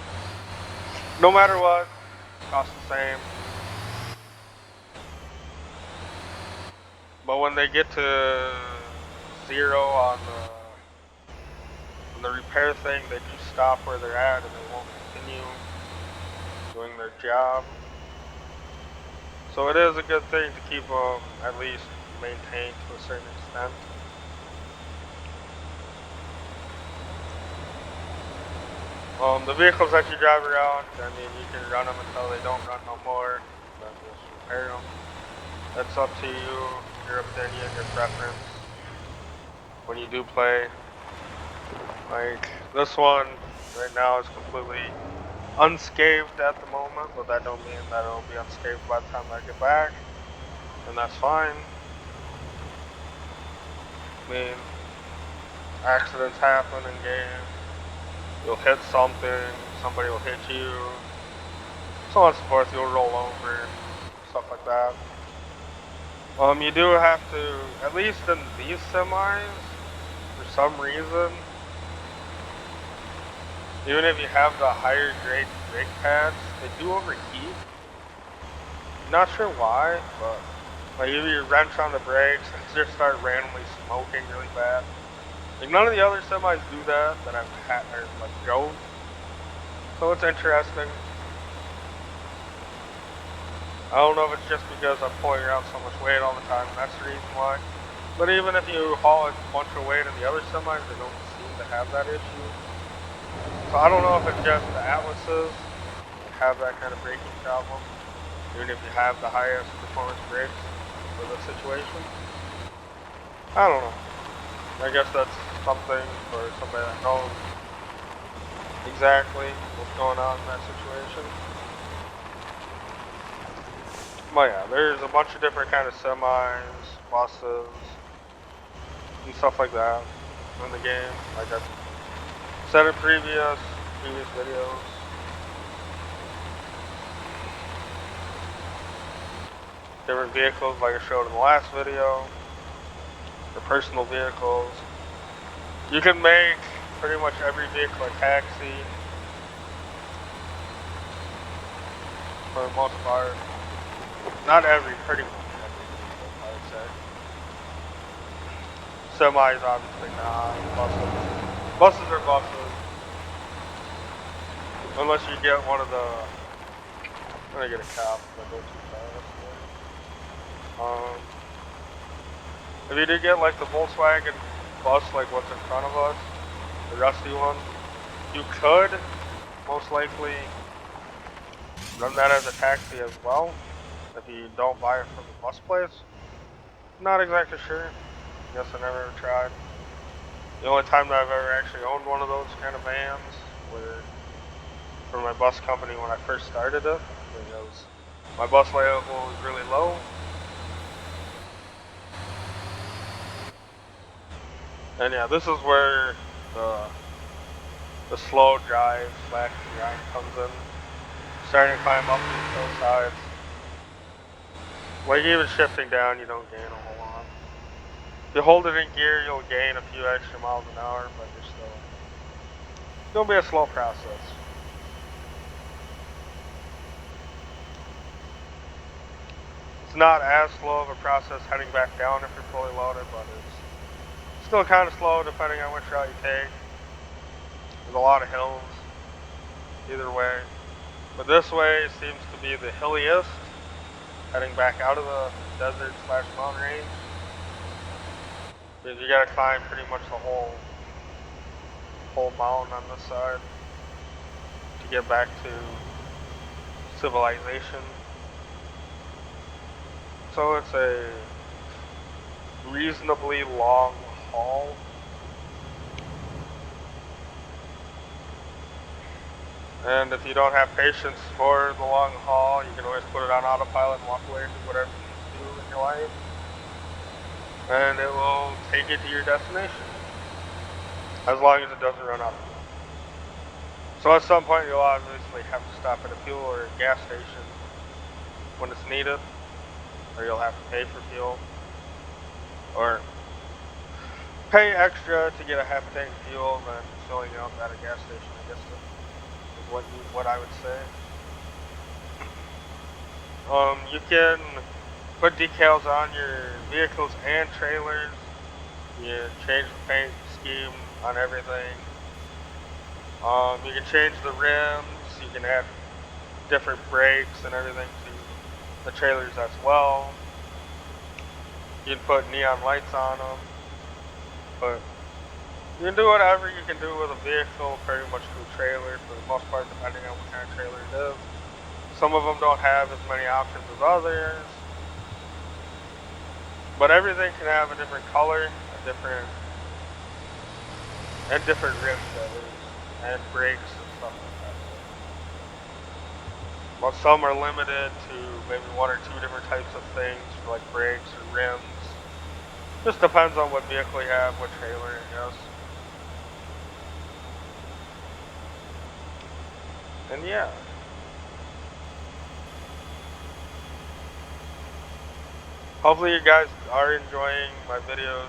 No matter what, it costs the same. But when they get to 0 on the repair thing, they do stop where they're at and they won't continue doing their job. So it is a good thing to keep them at least maintained to a certain extent. The vehicles that you drive around, I mean, you can run them until they don't run no more, then just repair them. That's up to you, your opinion, your preference when you do play. Like, this one right now is completely unscathed at the moment, but that don't mean that it'll be unscathed by the time I get back, and that's fine. I mean, accidents happen in games. You'll hit something, somebody will hit you, so on and so forth. You'll roll over, stuff like that. You do have to, at least in these semis, for some reason, even if you have the higher grade brake pads, they do overheat. Not sure why, but like if you wrench on the brakes, they just start randomly smoking really bad. Like none of the other semis do that I've had or like drove. So it's interesting. I don't know if it's just because I'm pulling around so much weight all the time, and that's the reason why. But even if you haul a bunch of weight in the other semis, they don't seem to have that issue. So I don't know if it's just the Atlases have that kind of braking problem, even if you have the highest performance brakes for the situation. I don't know. I guess that's something for somebody that knows exactly what's going on in that situation. But yeah, there's a bunch of different kind of semis, buses, and stuff like that in the game. Like I said in previous videos. Different vehicles like I showed in the last video. Or personal vehicles. You can make pretty much every vehicle a taxi. For the most part. Not every, pretty much every vehicle, I would say. Semis, obviously not. Buses are buses. Unless you get one of the... I'm gonna get a cop if I go too fast. If you did get like the Volkswagen bus, like what's in front of us, the rusty one, you could most likely run that as a taxi as well, if you don't buy it from the bus place. Not exactly sure. Guess I never tried. The only time that I've ever actually owned one of those kind of vans were for my bus company when I first started it, because my bus layout was really low. And yeah, this is where the slow drive / grind comes in. Starting to climb up these hillsides. Like even shifting down, you don't gain a whole lot. If you hold it in gear, you'll gain a few extra miles an hour, but you're still... It'll be a slow process. It's not as slow of a process heading back down if you're fully loaded, but it's still kind of slow depending on which route you take. There's a lot of hills either way. But this way seems to be the hilliest, heading back out of the desert / mountain range. Because you gotta climb pretty much the whole mountain on this side to get back to civilization. So it's a reasonably long haul. And if you don't have patience for the long haul, you can always put it on autopilot and walk away and do whatever you need to do in your life. And it will take you to your destination. As long as it doesn't run out of fuel. So at some point you'll obviously have to stop at a fuel or a gas station when it's needed, or you'll have to pay for fuel, or pay extra to get a half tank of fuel than filling up at a gas station, I guess is what I would say. You can put decals on your vehicles and trailers. You change the paint scheme on everything. You can change the rims. You can add different brakes and everything to the trailers as well. You can put neon lights on them. But you can do whatever you can do with a vehicle, pretty much to a trailer, for the most part, depending on what kind of trailer it is. Some of them don't have as many options as others. But everything can have a different color, different rims at least, and brakes and stuff like that. But some are limited to maybe one or two different types of things, for like brakes or rims. Just depends on what vehicle you have, what trailer, I guess. And yeah. Hopefully you guys are enjoying my videos.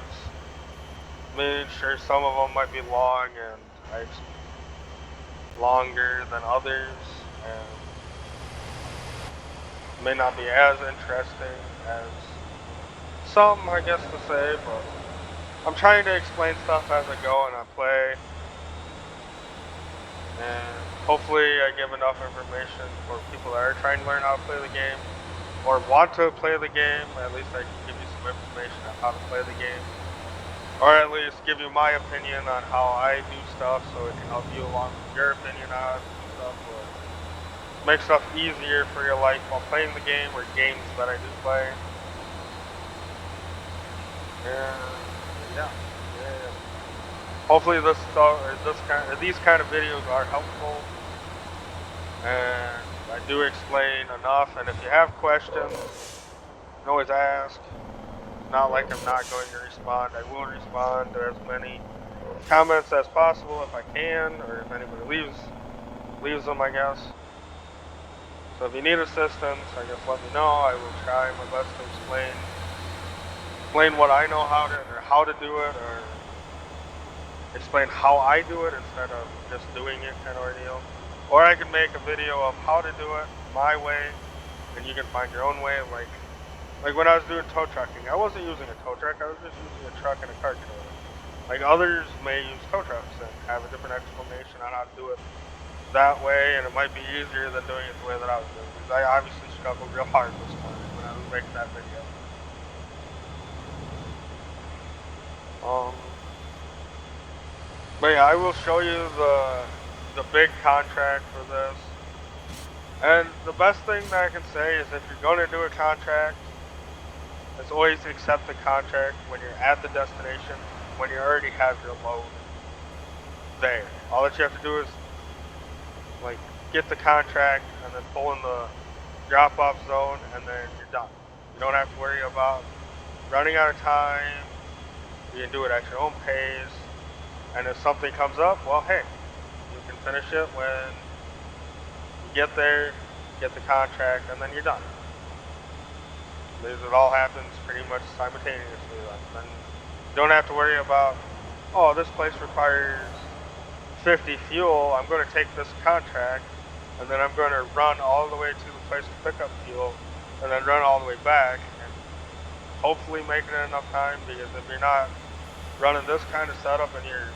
I mean, sure, some of them might be long and longer than others, and may not be as interesting as some, I guess to say, but I'm trying to explain stuff as I go and I play, and hopefully I give enough information for people that are trying to learn how to play the game, or want to play the game. At least I can give you some information on how to play the game, or at least give you my opinion on how I do stuff, so it can help you along with your opinion on how to do stuff, or make stuff easier for your life while playing the game, or games that I do play. And yeah. Hopefully these kind of videos are helpful, and I do explain enough. And if you have questions, you can always ask. It's not like I'm not going to respond. I will respond to as many comments as possible if I can, or if anybody leaves them, I guess. So if you need assistance, I guess let me know. I will try my best to explain what I know how to do it, or explain how I do it instead of just doing it kind of ordeal. Or I can make a video of how to do it my way, and you can find your own way. Like when I was doing tow trucking, I wasn't using a tow truck, I was just using a truck and a car trailer. Like others may use tow trucks and have a different explanation on how to do it that way, and it might be easier than doing it the way that I was doing, because I obviously struggled real hard this morning when I was making that video. But yeah, I will show you the big contract for this. And the best thing that I can say is if you're going to do a contract, is always accept the contract when you're at the destination, when you already have your load there. All that you have to do is like get the contract and then pull in the drop-off zone, and then you're done. You don't have to worry about running out of time. You can do it at your own pace. And if something comes up, well, hey, you can finish it when you get there, get the contract, and then you're done. Because it all happens pretty much simultaneously. Then you don't have to worry about, oh, this place requires 50 fuel. I'm going to take this contract, and then I'm going to run all the way to the place to pick up fuel, and then run all the way back, and hopefully make it enough time. Because if you're not running this kind of setup and you're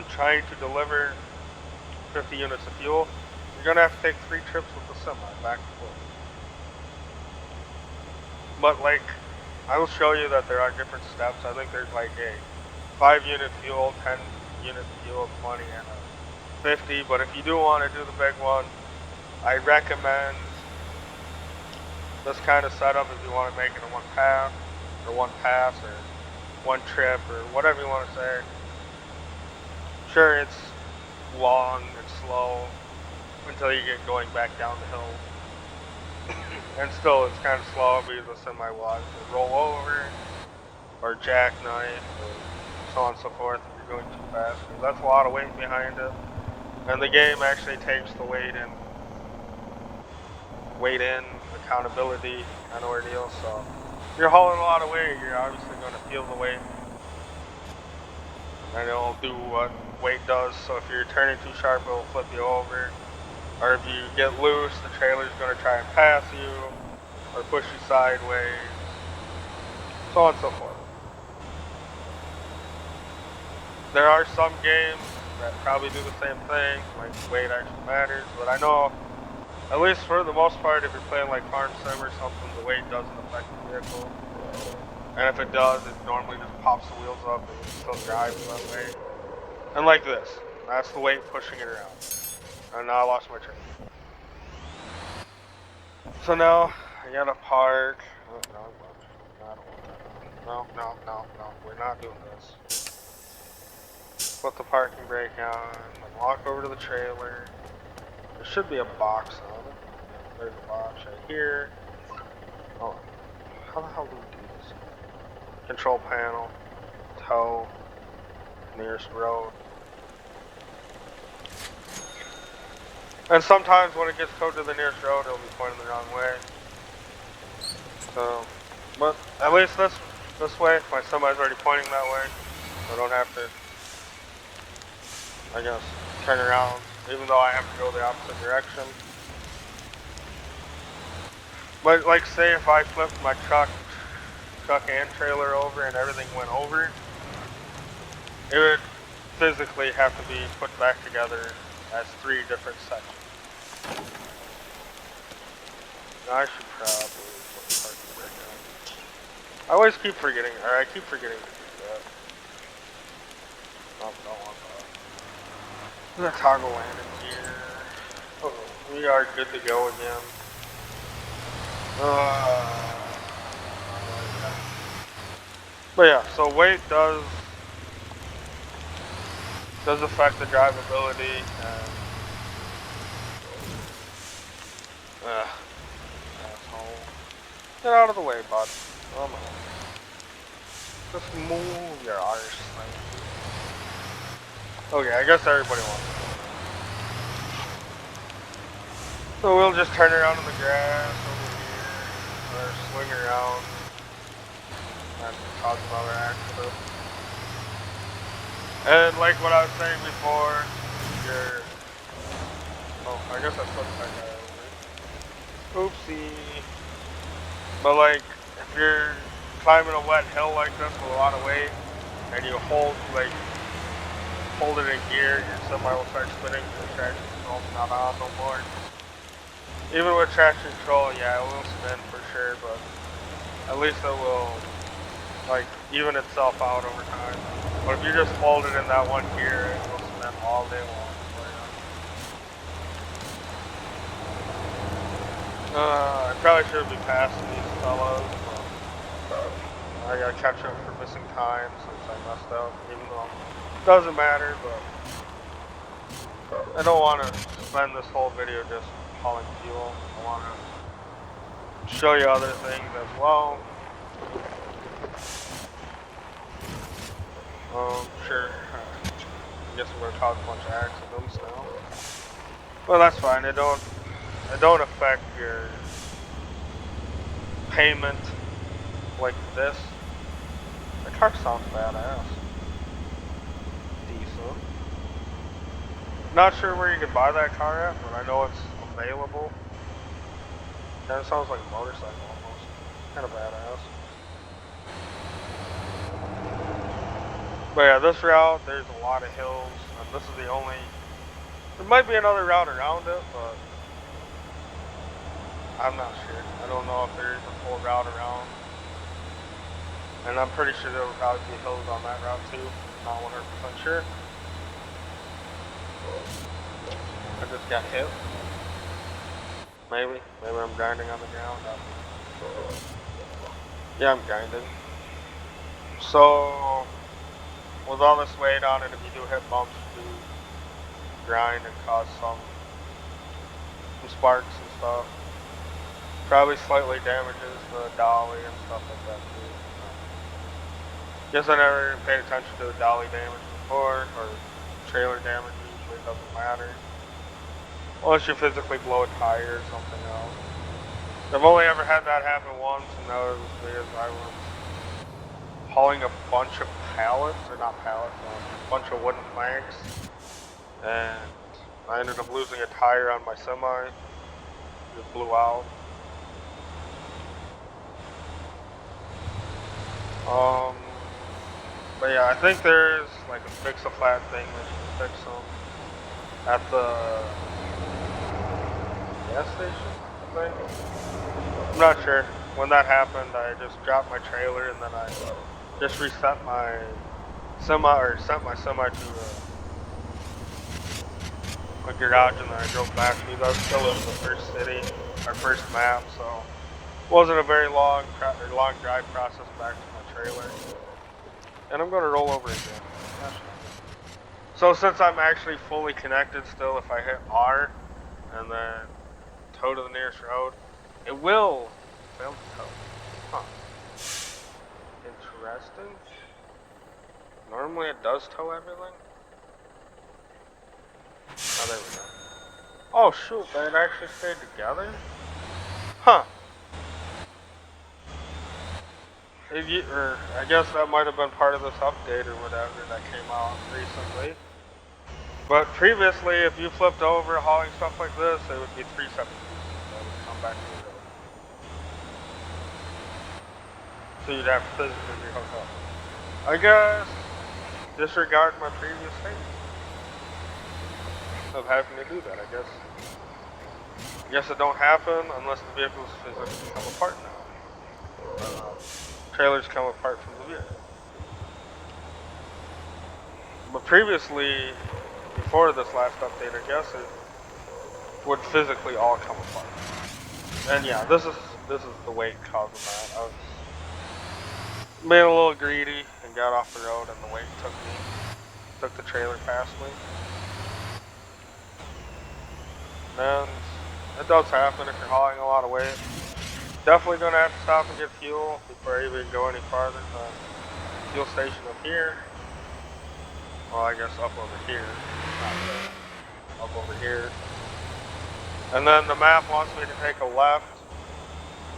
trying to deliver 50 units of fuel, you're going to have to take 3 trips with the semi back and forth. But like, I will show you that there are different steps. I think there's like a 5 unit fuel, 10 unit fuel, 20, and a 50. But if you do want to do the big one, I recommend this kind of setup if you want to make it in one pass, or one trip, or whatever you want to say. Sure, it's long and slow until you get going back down the hill. And still, it's kind of slow because the semi will either roll over or jackknife or so on and so forth if you're going too fast. That's a lot of weight behind it. And the game actually takes the weight in accountability kind of ordeal. So if you're hauling a lot of weight, you're obviously going to feel the weight. And it'll do what weight does. So if you're turning too sharp, it'll flip you over. Or if you get loose, the trailer's going to try and pass you or push you sideways, so on and so forth. There are some games that probably do the same thing, like weight actually matters, but I know, at least for the most part, if you're playing like Farm Sim or something, the weight doesn't affect the vehicle. And if it does, it normally just pops the wheels up and it still drives that way. And like this, that's the weight pushing it around. And now I lost my train. So now I gotta park. Oh, no, I don't want that. No, we're not doing this. Put the parking brake on, then walk over to the trailer. There should be a box on it. There's a box right here. Oh, how the hell do we do this? Control panel, tow, nearest road. And sometimes when it gets towed to the nearest road, it'll be pointing the wrong way. So, but at least this way, my semi's already pointing that way. So I don't have to, I guess, turn around, even though I have to go the opposite direction. But like say if I flipped my truck and trailer over and everything went over, it would physically have to be put back together as 3 different sections. Now I should probably put the parking brake on. I always keep forgetting, or I keep forgetting to do that. Oh, don't want that. There's a toggle landing gear. Oh, we are good to go again. But yeah, so weight does affect the drivability. Asshole. Get out of the way, bud. Come on. Just move your arse thing. Okay, I guess everybody wants it. So we'll just turn around in the grass over here, or swing around. That caused another accident. And like what I was saying before, I guess I flipped that guy over. Oopsie. But like, if you're climbing a wet hill like this with a lot of weight, and you hold it in gear, your semi will start spinning because the traction control's not on no more. Even with traction control, yeah, it will spin for sure, but at least it will like even itself out over time. But if you just hold it in that one gear, it will spin all day long. I probably should be passing these fellows, but I gotta catch up for missing time since I messed up, even though it doesn't matter, but I don't want to spend this whole video just hauling fuel. I want to show you other things as well. Sure, I guess we're gonna cause a bunch of accidents now. Well, that's fine. It don't affect your payment like this. The car sounds badass. Decent. Not sure where you can buy that car at, but I know it's available. And it sounds like a motorcycle almost. Kind of badass. But yeah, this route, there's a lot of hills, and this is the only... There might be another route around it, but I'm not sure. I don't know if there is a full route around. And I'm pretty sure there will probably be hills on that route too. Not 100% sure. I just got hit. Maybe I'm grinding on the ground. Yeah, I'm grinding. So, with all this weight on it, if you do hit bumps, you do grind and cause some sparks and stuff. Probably slightly damages the dolly and stuff like that too. Guess I never paid attention to the dolly damage before, or trailer damage. Usually doesn't matter. Unless you physically blow a tire or something else. I've only ever had that happen once, and that was because I was hauling a bunch of pallets, or not pallets, a bunch of wooden planks, and I ended up losing a tire on my semi. It blew out. But yeah, I think there's like a fix-a-flat thing that you can fix them at the gas station, I think. I'm not sure. When that happened, I just dropped my trailer and then I just reset my semi, or sent my semi to a garage, and then I drove back because I was still in the first city, our first map, so it wasn't a very long drive process back to my trailer. And I'm going to roll over again. So since I'm actually fully connected still, if I hit R and then tow to the nearest road, it will fail to tow. Huh. Interesting. Normally it does tow everything. Oh, there we go. Oh shoot, they actually stayed together? Huh. I guess that might have been part of this update or whatever that came out recently. But previously, if you flipped over hauling stuff like this, it would be 3 separate pieces that would come back to the road. So you'd have to physically rehook up. I guess disregard my previous statement of having to do that. I guess it don't happen unless the vehicles physically come apart now. Trailers come apart from the vehicle. But previously, before this last update, I guess it would physically all come apart. And yeah, this is the weight causing that. I was being a little greedy and got off the road, and the weight took the trailer past me. And it does happen if you're hauling a lot of weight. Definitely gonna have to stop and get fuel before I even go any farther. The fuel station up here. Well, I guess up over here. Not there. Up over here. And then the map wants me to take a left.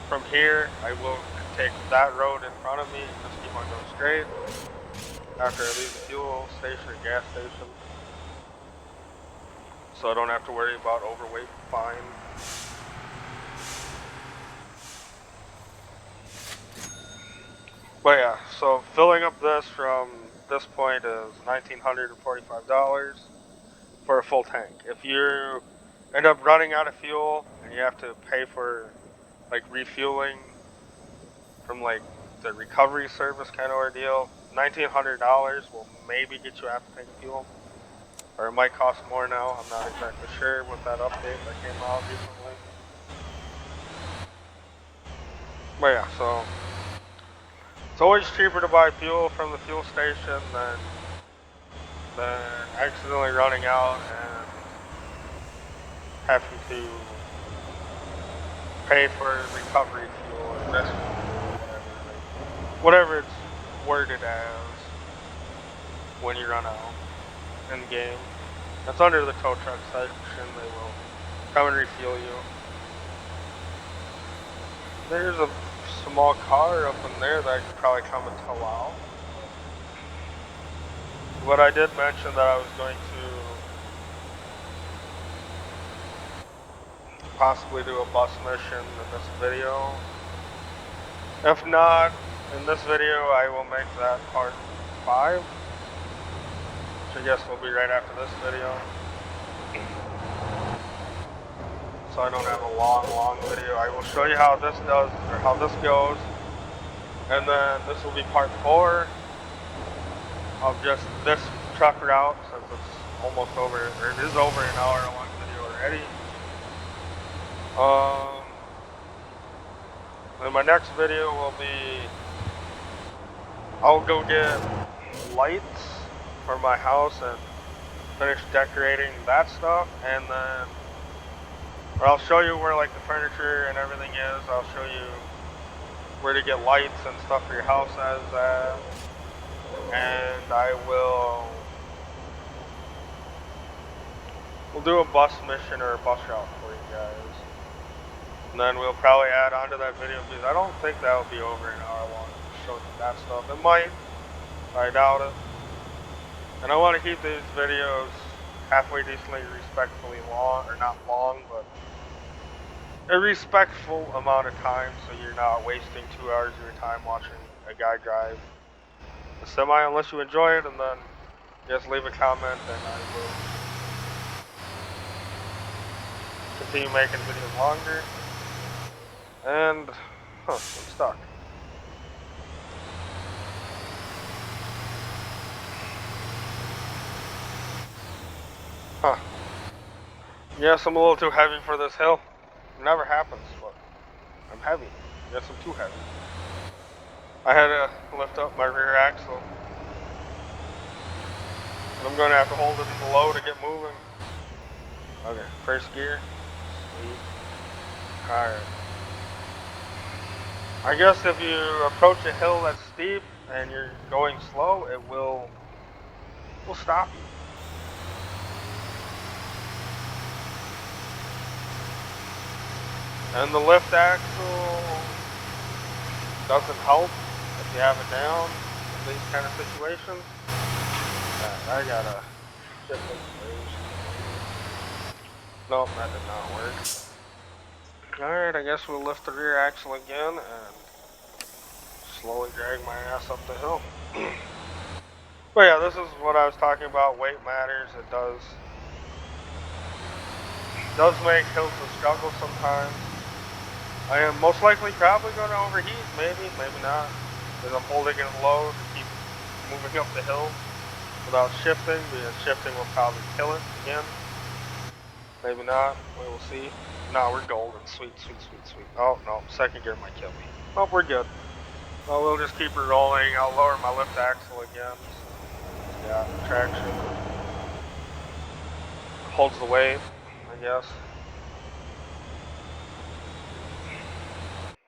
From here, I will take that road in front of me and just keep on going straight after I leave the fuel station or gas station. So I don't have to worry about overweight fine. But yeah, so filling up this from this point is $1,945 for a full tank. If you end up running out of fuel and you have to pay for like refueling from like the recovery service kind of ordeal, $1,900 will maybe get you half a tank of fuel. Or it might cost more now, I'm not exactly sure with that update that came out recently. But yeah, so it's always cheaper to buy fuel from the fuel station than accidentally running out and having to pay for recovery fuel or rescue fuel, whatever it's worded as when you run out in game. That's under the tow truck section. They will come and refuel you. There's a small car up in there that I could probably come and tow out. But I did mention that I was going to possibly do a bus mission in this video. If not, in this video I will make that part 5. Which I guess will be right after this video. So I don't have a long video. I will show you how this does, or how this goes. And then this will be part 4 of just this truck route, since it's almost over, or it is over an hour long video already. Then my next video will be, I'll go get lights for my house and finish decorating that stuff, and then, or I'll show you where like the furniture and everything is. I'll show you where to get lights and stuff for your house as that. and we'll do a bus mission or a bus route for you guys. And then we'll probably add on to that video because I don't think that'll be over an hour long to show you that stuff. It might, I doubt it. And I want to keep these videos halfway decently respectfully long, or not long, but a respectful amount of time so you're not wasting 2 hours of your time watching a guy drive a semi unless you enjoy it, and then just leave a comment and I will continue making videos longer. And, I'm stuck. Yes, I'm a little too heavy for this hill. It never happens, but I'm heavy. Yes, I'm too heavy. I had to lift up my rear axle. And I'm going to have to hold it in the low to get moving. Okay, first gear. Sweet. Alright. I guess if you approach a hill that's steep and you're going slow, it will stop you. And the lift axle doesn't help if you have it down in these kind of situations. I gotta shift it. Nope, that did not work. Alright, I guess we'll lift the rear axle again and slowly drag my ass up the hill. But yeah, this is what I was talking about. Weight matters. It does make hills a struggle sometimes. I am most likely probably going to overheat, maybe not, because I'm holding it low to keep moving up the hill without shifting, because shifting will probably kill it again. Maybe not, we will see. No, we're golden, sweet. Oh, no, second gear might kill me. Oh, we're good. Well, we'll just keep it rolling. I'll lower my lift axle again. Yeah, traction holds the weight, I guess.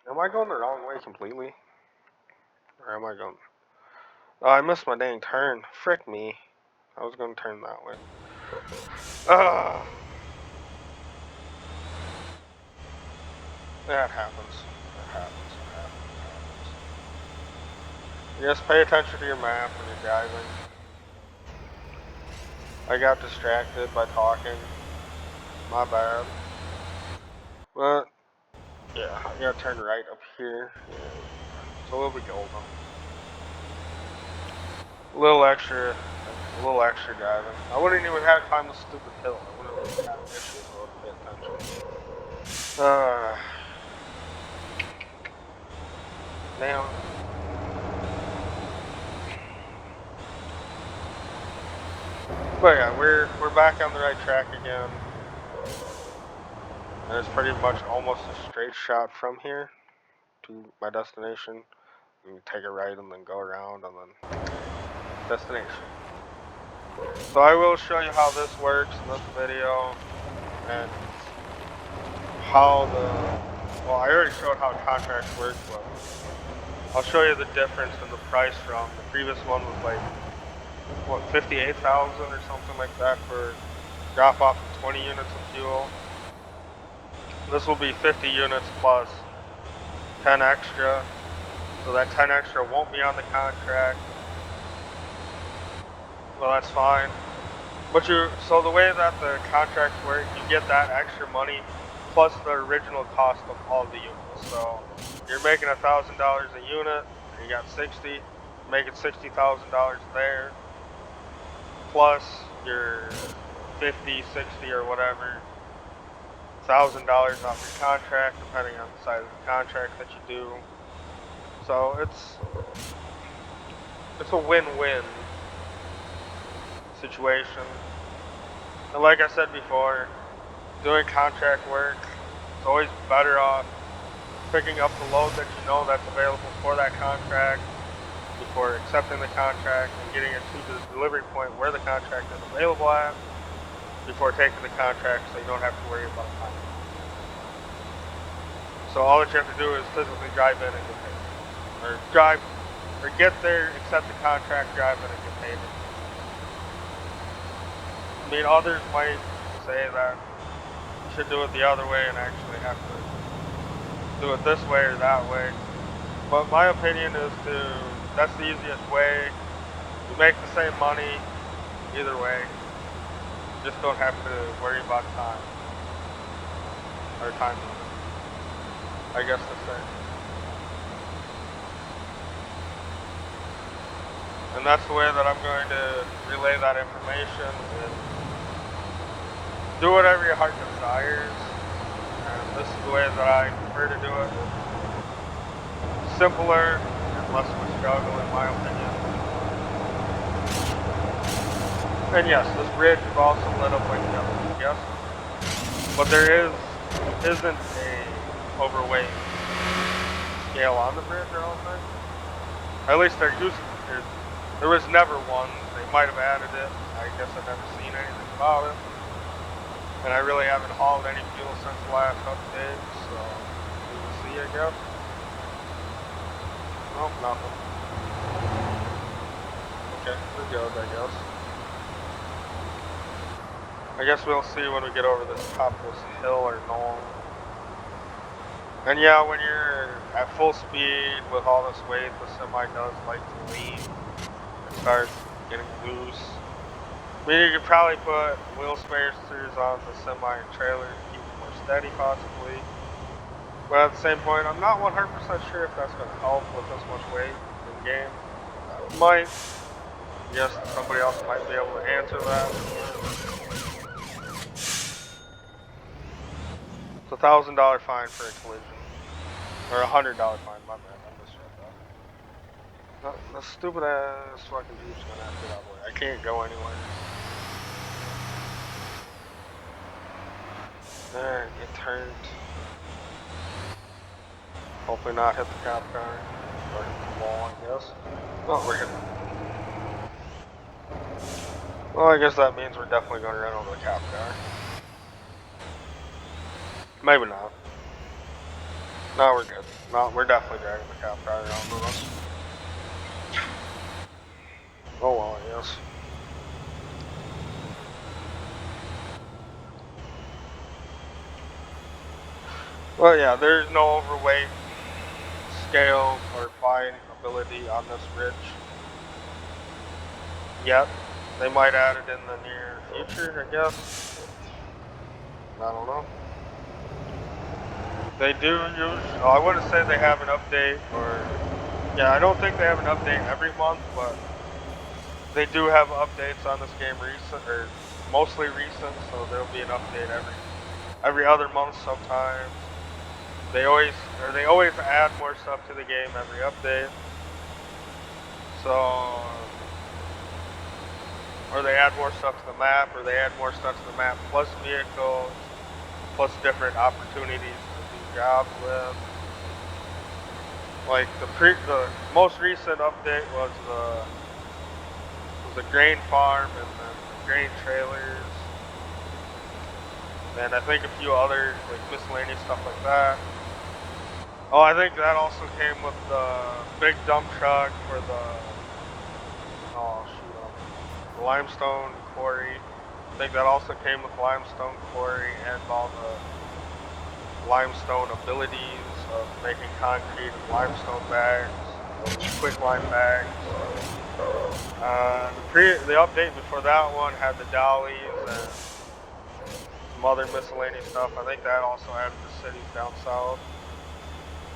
Am I going the wrong way completely? Or am I going... Oh, I missed my dang turn. Frick me. I was going to turn that way. That happens. Just pay attention to your map when you're driving. I got distracted by talking. My bad. But, yeah, I gotta turn right up here. Yeah. So we'll be golden. A little extra driving. I wouldn't even have time to stupid hill. I wouldn't even have issues. I would pay attention. Now. But yeah, we're back on the right track again. And it's pretty much almost a straight shot from here to my destination. You take a right and then go around and then destination. So I will show you how this works in this video and how well, I already showed how contracts work, but I'll show you the difference in the price from the previous one was like, what, 58,000 or something like that for drop off of 20 units of fuel. This will be 50 units plus 10 extra. So that 10 extra won't be on the contract. Well, that's fine. But so the way that the contracts work, you get that extra money plus the original cost of all the units. So you're making $1,000 a unit, you got 60, making $60,000 there, plus your 50, 60 or whatever, $1,000 off your contract, depending on the size of the contract that you do. So it's a win-win situation. And like I said before, doing contract work, it's always better off picking up the load that you know that's available for that contract before accepting the contract and getting it to the delivery point where the contract is available at before taking the contract, so you don't have to worry about time. So all that you have to do is physically drive in and get paid. Or drive or get there, accept the contract, drive it, and get paid. I mean, others might say that you should do it the other way and actually have to do it this way or that way. But my opinion is that's the easiest way. You make the same money either way. You just don't have to worry about time. Or time limit, I guess to say. And that's the way that I'm going to relay that information. Do whatever your heart desires. And this is the way that I prefer to do it. Simpler and less of a struggle, in my opinion. And yes, this bridge is also lit up like the others, yes. But there isn't a overweight scale on the bridge, I don't think. At least there was never one. They might have added it. I guess I've never seen anything about it. And I really haven't hauled any fuel since the last update, so we will see, I guess. Nope, nothing. Okay, we're good, I guess. I guess we'll see when we get over this top of this hill or knoll. And yeah, when you're at full speed with all this weight, the semi does like to lean and start getting loose. I mean, you could probably put wheel spacers on the semi and trailer to keep it more steady, possibly. But at the same point, I'm not 100% sure if that's going to help with this much weight in game. It might. Yes, somebody else might be able to answer that. It's a $1,000 fine for a collision. Or $100 fine, my bad, I misread that. The stupid ass fucking Jeep's gonna have to get out of the way. I can't go anywhere. There, get turned. Hopefully not hit the cop car. Or hit the wall, I guess. Oh, we're hitting. Well, I guess that means we're definitely gonna run over the cop car. Maybe not. No, we're good. No, we're definitely dragging the cop car around with us. Oh well, I guess. Well, yeah, there's no overweight scale or fine ability on this bridge yet. They might add it in the near future, I guess. I don't know. They do use, I wouldn't say they have an update, or, yeah, I don't think they have an update every month, but they do have updates on this game recent, or mostly recent, so there'll be an update every other month sometimes. They always add more stuff to the game every update. So, or they add more stuff to the map, or they add more stuff to the map plus vehicles, plus different opportunities to do jobs with. Like the most recent update was the grain farm and the grain trailers, and I think a few other like miscellaneous stuff like that. Oh, I think that also came with the big dump truck for the limestone quarry. I think that also came with limestone quarry and all the limestone abilities of making concrete and limestone bags, quick lime bags. The update before that one had the dollies and some other miscellaneous stuff. I think that also added the cities down south.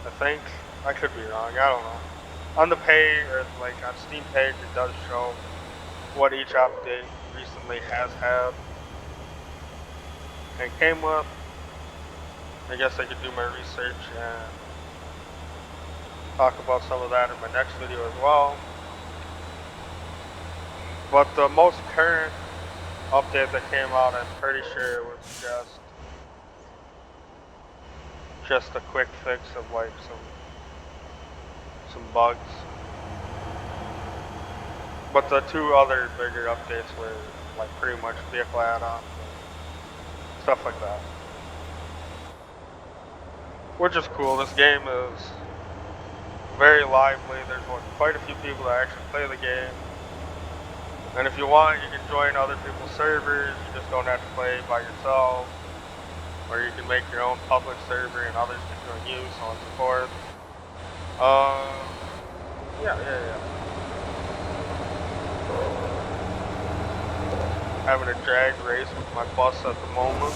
I think. I could be wrong, I don't know. On the page, or like on Steam page, it does show what each update recently has had and came with. I guess I could do my research and talk about some of that in my next video as well. But the most current update that came out, I'm pretty sure it was just a quick fix of like some bugs. But the two other bigger updates were like pretty much vehicle add-ons and stuff like that. Which is cool. This game is very lively. There's quite a few people that actually play the game. And if you want, you can join other people's servers. You just don't have to play by yourself. Or you can make your own public server and others can join you, so on and so forth. Yeah. Having a drag race with my bus at the moment.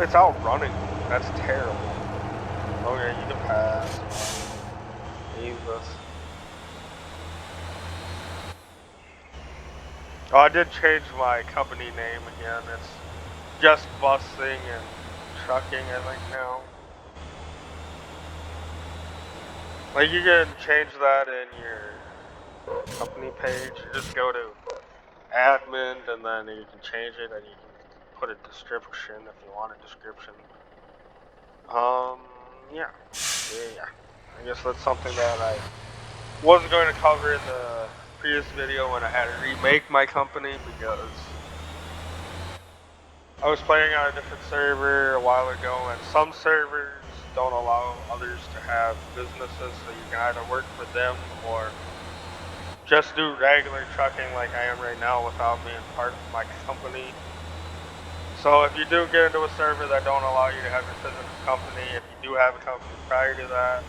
It's out running. That's terrible. Okay, you can pass. Jesus. Oh, I did change my company name again. It's just busing and trucking, I think now. Like, you can change that in your company page. You just go to admin and then you can change it and you can put a description if you want a description. Yeah. I guess that's something that I wasn't going to cover in the previous video when I had to remake my company because I was playing on a different server a while ago, and some servers don't allow others to have businesses, so you can either work for them or just do regular trucking like I am right now without being part of my company. So if you do get into a server that don't allow you to have your physical company, if you do have a company prior to that,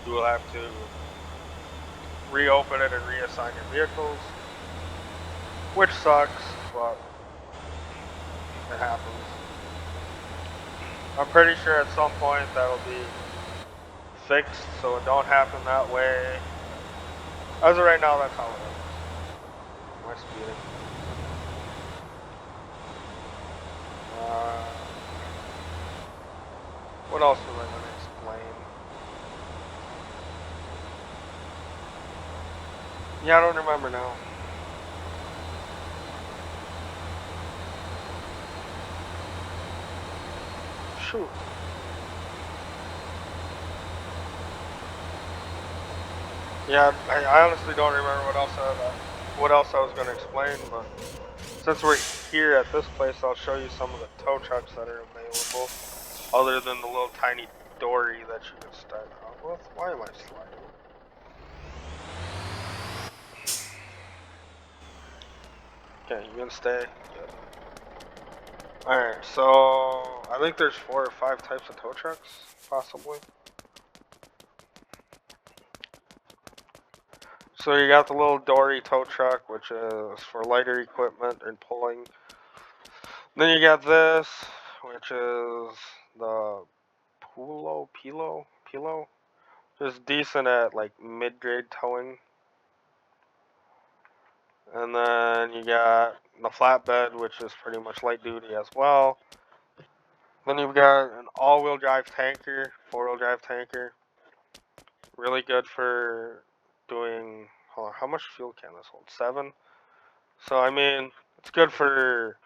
you will have to reopen it and reassign your vehicles, which sucks, but it happens. I'm pretty sure at some point that'll be fixed so it don't happen that way. As of right now, that's how it is. My speeding. What else was I going to explain? Yeah, I don't remember now. Shoot. Yeah, I honestly don't remember what else I was going to explain, but since we're here at this place, I'll show you some of the tow trucks that are available, other than the little tiny dory that you can start out with. Why am I sliding? Okay, you gonna stay? Good. Alright, so I think there's 4 or 5 types of tow trucks, possibly. So you got the little dory tow truck, which is for lighter equipment and pulling. Then you got this, which is the Pilo, just decent at like mid-grade towing. And then you got the flatbed, which is pretty much light duty as well. Then you've got an all-wheel drive tanker, 4-wheel drive tanker. Really good for doing, hold on, how much fuel can this hold? 7? So I mean, it's good for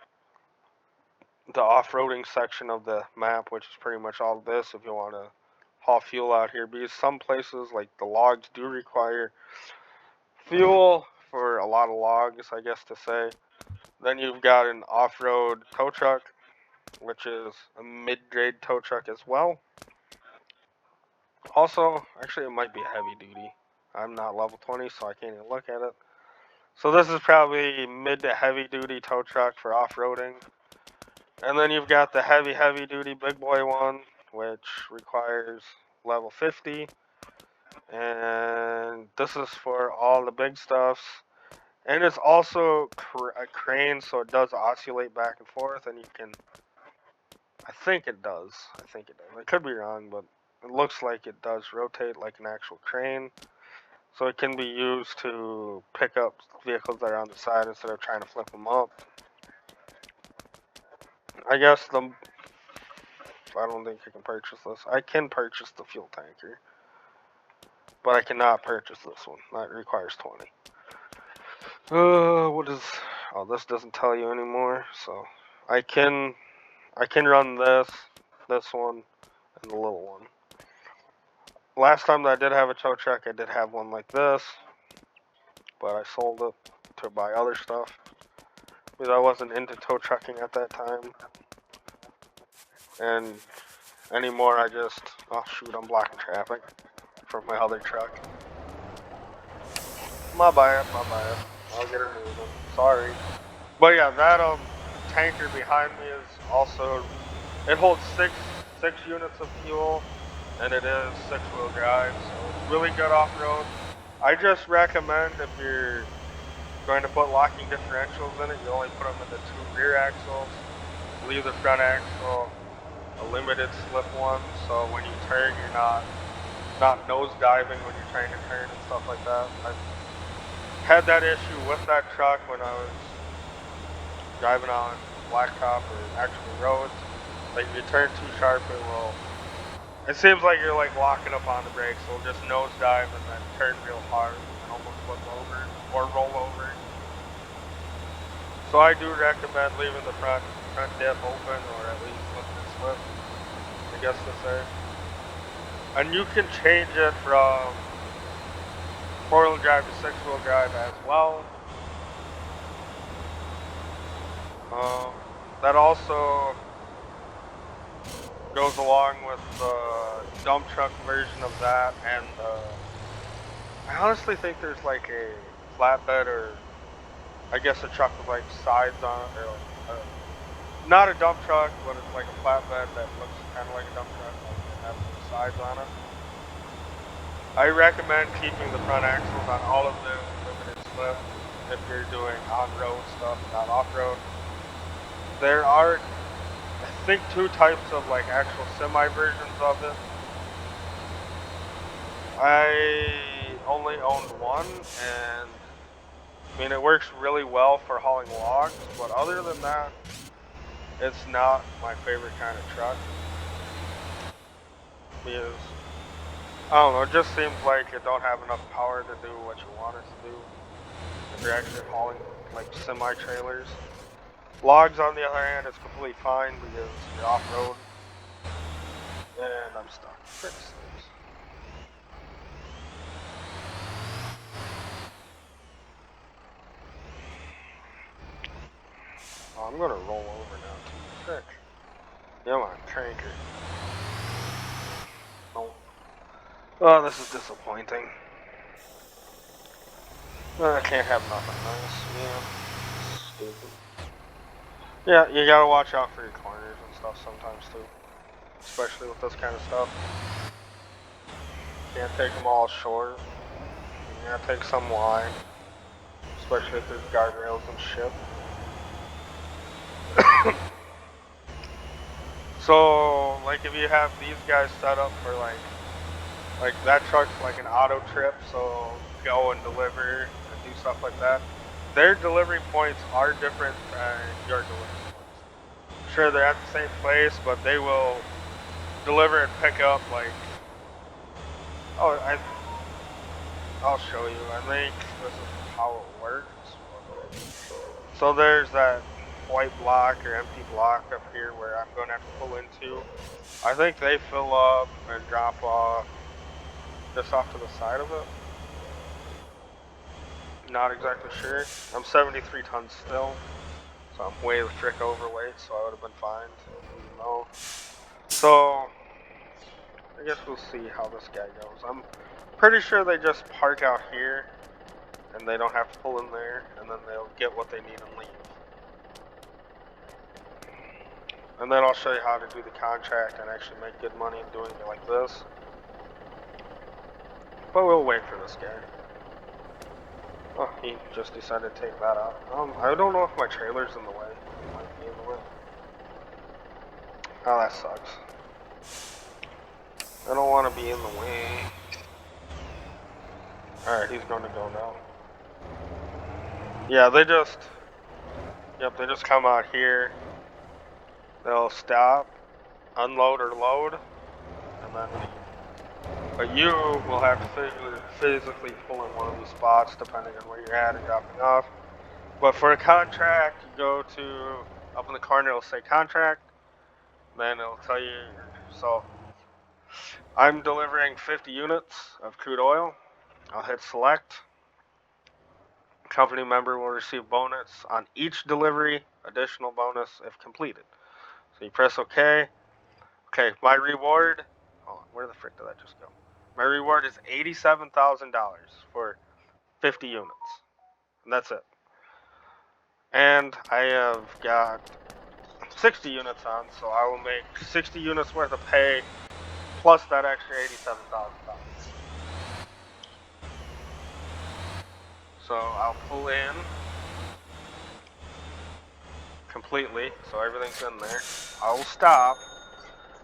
the off-roading section of the map, which is pretty much all this if you want to haul fuel out here, because some places like the logs do require fuel for a lot of logs, I guess to say. Then you've got an off-road tow truck, which is a mid-grade tow truck as well. Also, actually it might be heavy duty. I'm not level 20, so I can't even look at it. So this is probably mid to heavy duty tow truck for off-roading. And then you've got the heavy duty big boy one, which requires level 50. And this is for all the big stuffs. And it's also a crane, so it does oscillate back and forth, and you can, I think it does. I could be wrong, but it looks like it does rotate like an actual crane. So it can be used to pick up vehicles that are on the side instead of trying to flip them up. I guess I don't think I can purchase this. I can purchase the fuel tanker, but I cannot purchase this one. That requires 20. What is? Oh, this doesn't tell you anymore. So I can run this one, and the little one. Last time that I did have a tow truck, I did have one like this, but I sold it to buy other stuff because I wasn't into tow trucking at that time. And anymore, I just, oh shoot, I'm blocking traffic from my other truck. My bad. I'll get her moving. Sorry. But yeah, that tanker behind me is also, it holds six units of fuel, and it is 6-wheel drive, so it's really good off-road. I just recommend if you're going to put locking differentials in it, you only put them in the 2 rear axles, leave the front axle a limited slip one, so when you turn, you're not nose diving when you're trying to turn and stuff like that. I've had that issue with that truck when I was driving on blacktop or actual roads. Like if you turn too sharp, it seems like you're like locking up on the brakes, so it'll just nose dive and then turn real hard and almost flip over or roll over. So I do recommend leaving the front diff open, or at least letting it slip, I guess to say. And you can change it from 4-wheel drive to 6-wheel drive as well. That also goes along with the dump truck version of that, and I honestly think there's like a flatbed, or I guess a truck with like sides on it, or like not a dump truck, but it's like a flatbed that looks kind of like a dump truck, like it has the sides on it. I recommend keeping the front axles on all of them limited slip if you're doing on-road stuff, not off-road. There are, I think, 2 types of like actual semi versions of it. I only owned one, and I mean it works really well for hauling logs, but other than that, it's not my favorite kind of truck. Because I don't know, it just seems like it don't have enough power to do what you want it to do if you're actually hauling like semi trailers. Logs, on the other hand, it's completely fine because you're off road. And I'm stuck. Fix this. Oh, I'm gonna roll over now too. Frick. Come on, cranker. No. Oh, this is disappointing. I can't have nothing nice. Yeah. Stupid. Yeah, you gotta watch out for your corners and stuff sometimes too. Especially with this kind of stuff. Can't take them all short. You gotta take some wide. Especially if there's guardrails and shit. So, like if you have these guys set up for like that truck's like an auto trip, so go and deliver and do stuff like that. Their delivery points are different than your delivery points. Sure, they're at the same place, but they will deliver and pick up like, oh, I'll show you. I think this is how it works. So there's that white block or empty block up here where I'm going to have to pull into. I think they fill up and drop off just off to the side of it. Not exactly sure. I'm 73 tons still, so I'm way the frick overweight, so I would have been fine. No. So, I guess we'll see how this guy goes. I'm pretty sure they just park out here, and they don't have to pull in there, and then they'll get what they need and leave. And then I'll show you how to do the contract and actually make good money doing it like this. But we'll wait for this guy. Oh, he just decided to take that out. I don't know if my trailer's in the way. It might be in the way. Oh, that sucks. I don't want to be in the way. Alright, he's going to go now. Yeah, they just come out here. They'll stop, unload or load, and then leave. But you will have to physically pull in one of these spots depending on where you're at and dropping off. But for a contract, you go to, up in the corner it'll say contract, then it'll tell you, so I'm delivering 50 units of crude oil. I'll hit select. Company member will receive bonus on each delivery, additional bonus if completed. So you press OK, Okay, my reward. Oh, where the frick did that just go? My reward is $87,000 for 50 units, and that's it. And I have got 60 units on, so I will make 60 units worth of pay plus that extra $87,000. So I'll pull in completely, so everything's in there. I will stop,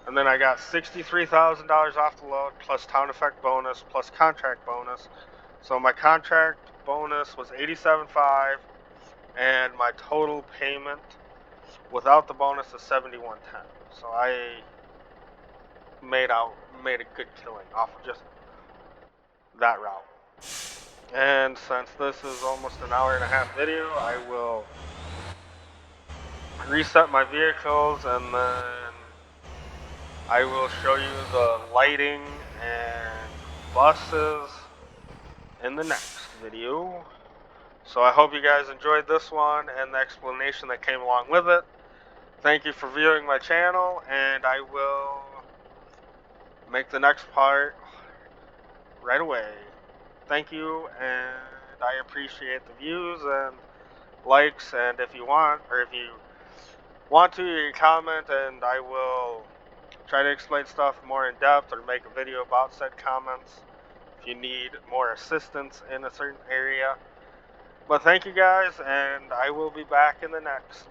and then I got $63,000 off the load plus town effect bonus plus contract bonus. So my contract bonus was $87,500, and my total payment without the bonus is $71,10. So I made a good killing off of just that route. And since this is almost an hour and a half video, I will reset my vehicles, and then I will show you the lighting and buses in the next video. So I hope you guys enjoyed this one and the explanation that came along with it. Thank you for viewing my channel, and I will make the next part right away. Thank you, and I appreciate the views and likes, and if you want to, you can comment, and I will try to explain stuff more in depth or make a video about said comments if you need more assistance in a certain area. But thank you guys, and I will be back in the next.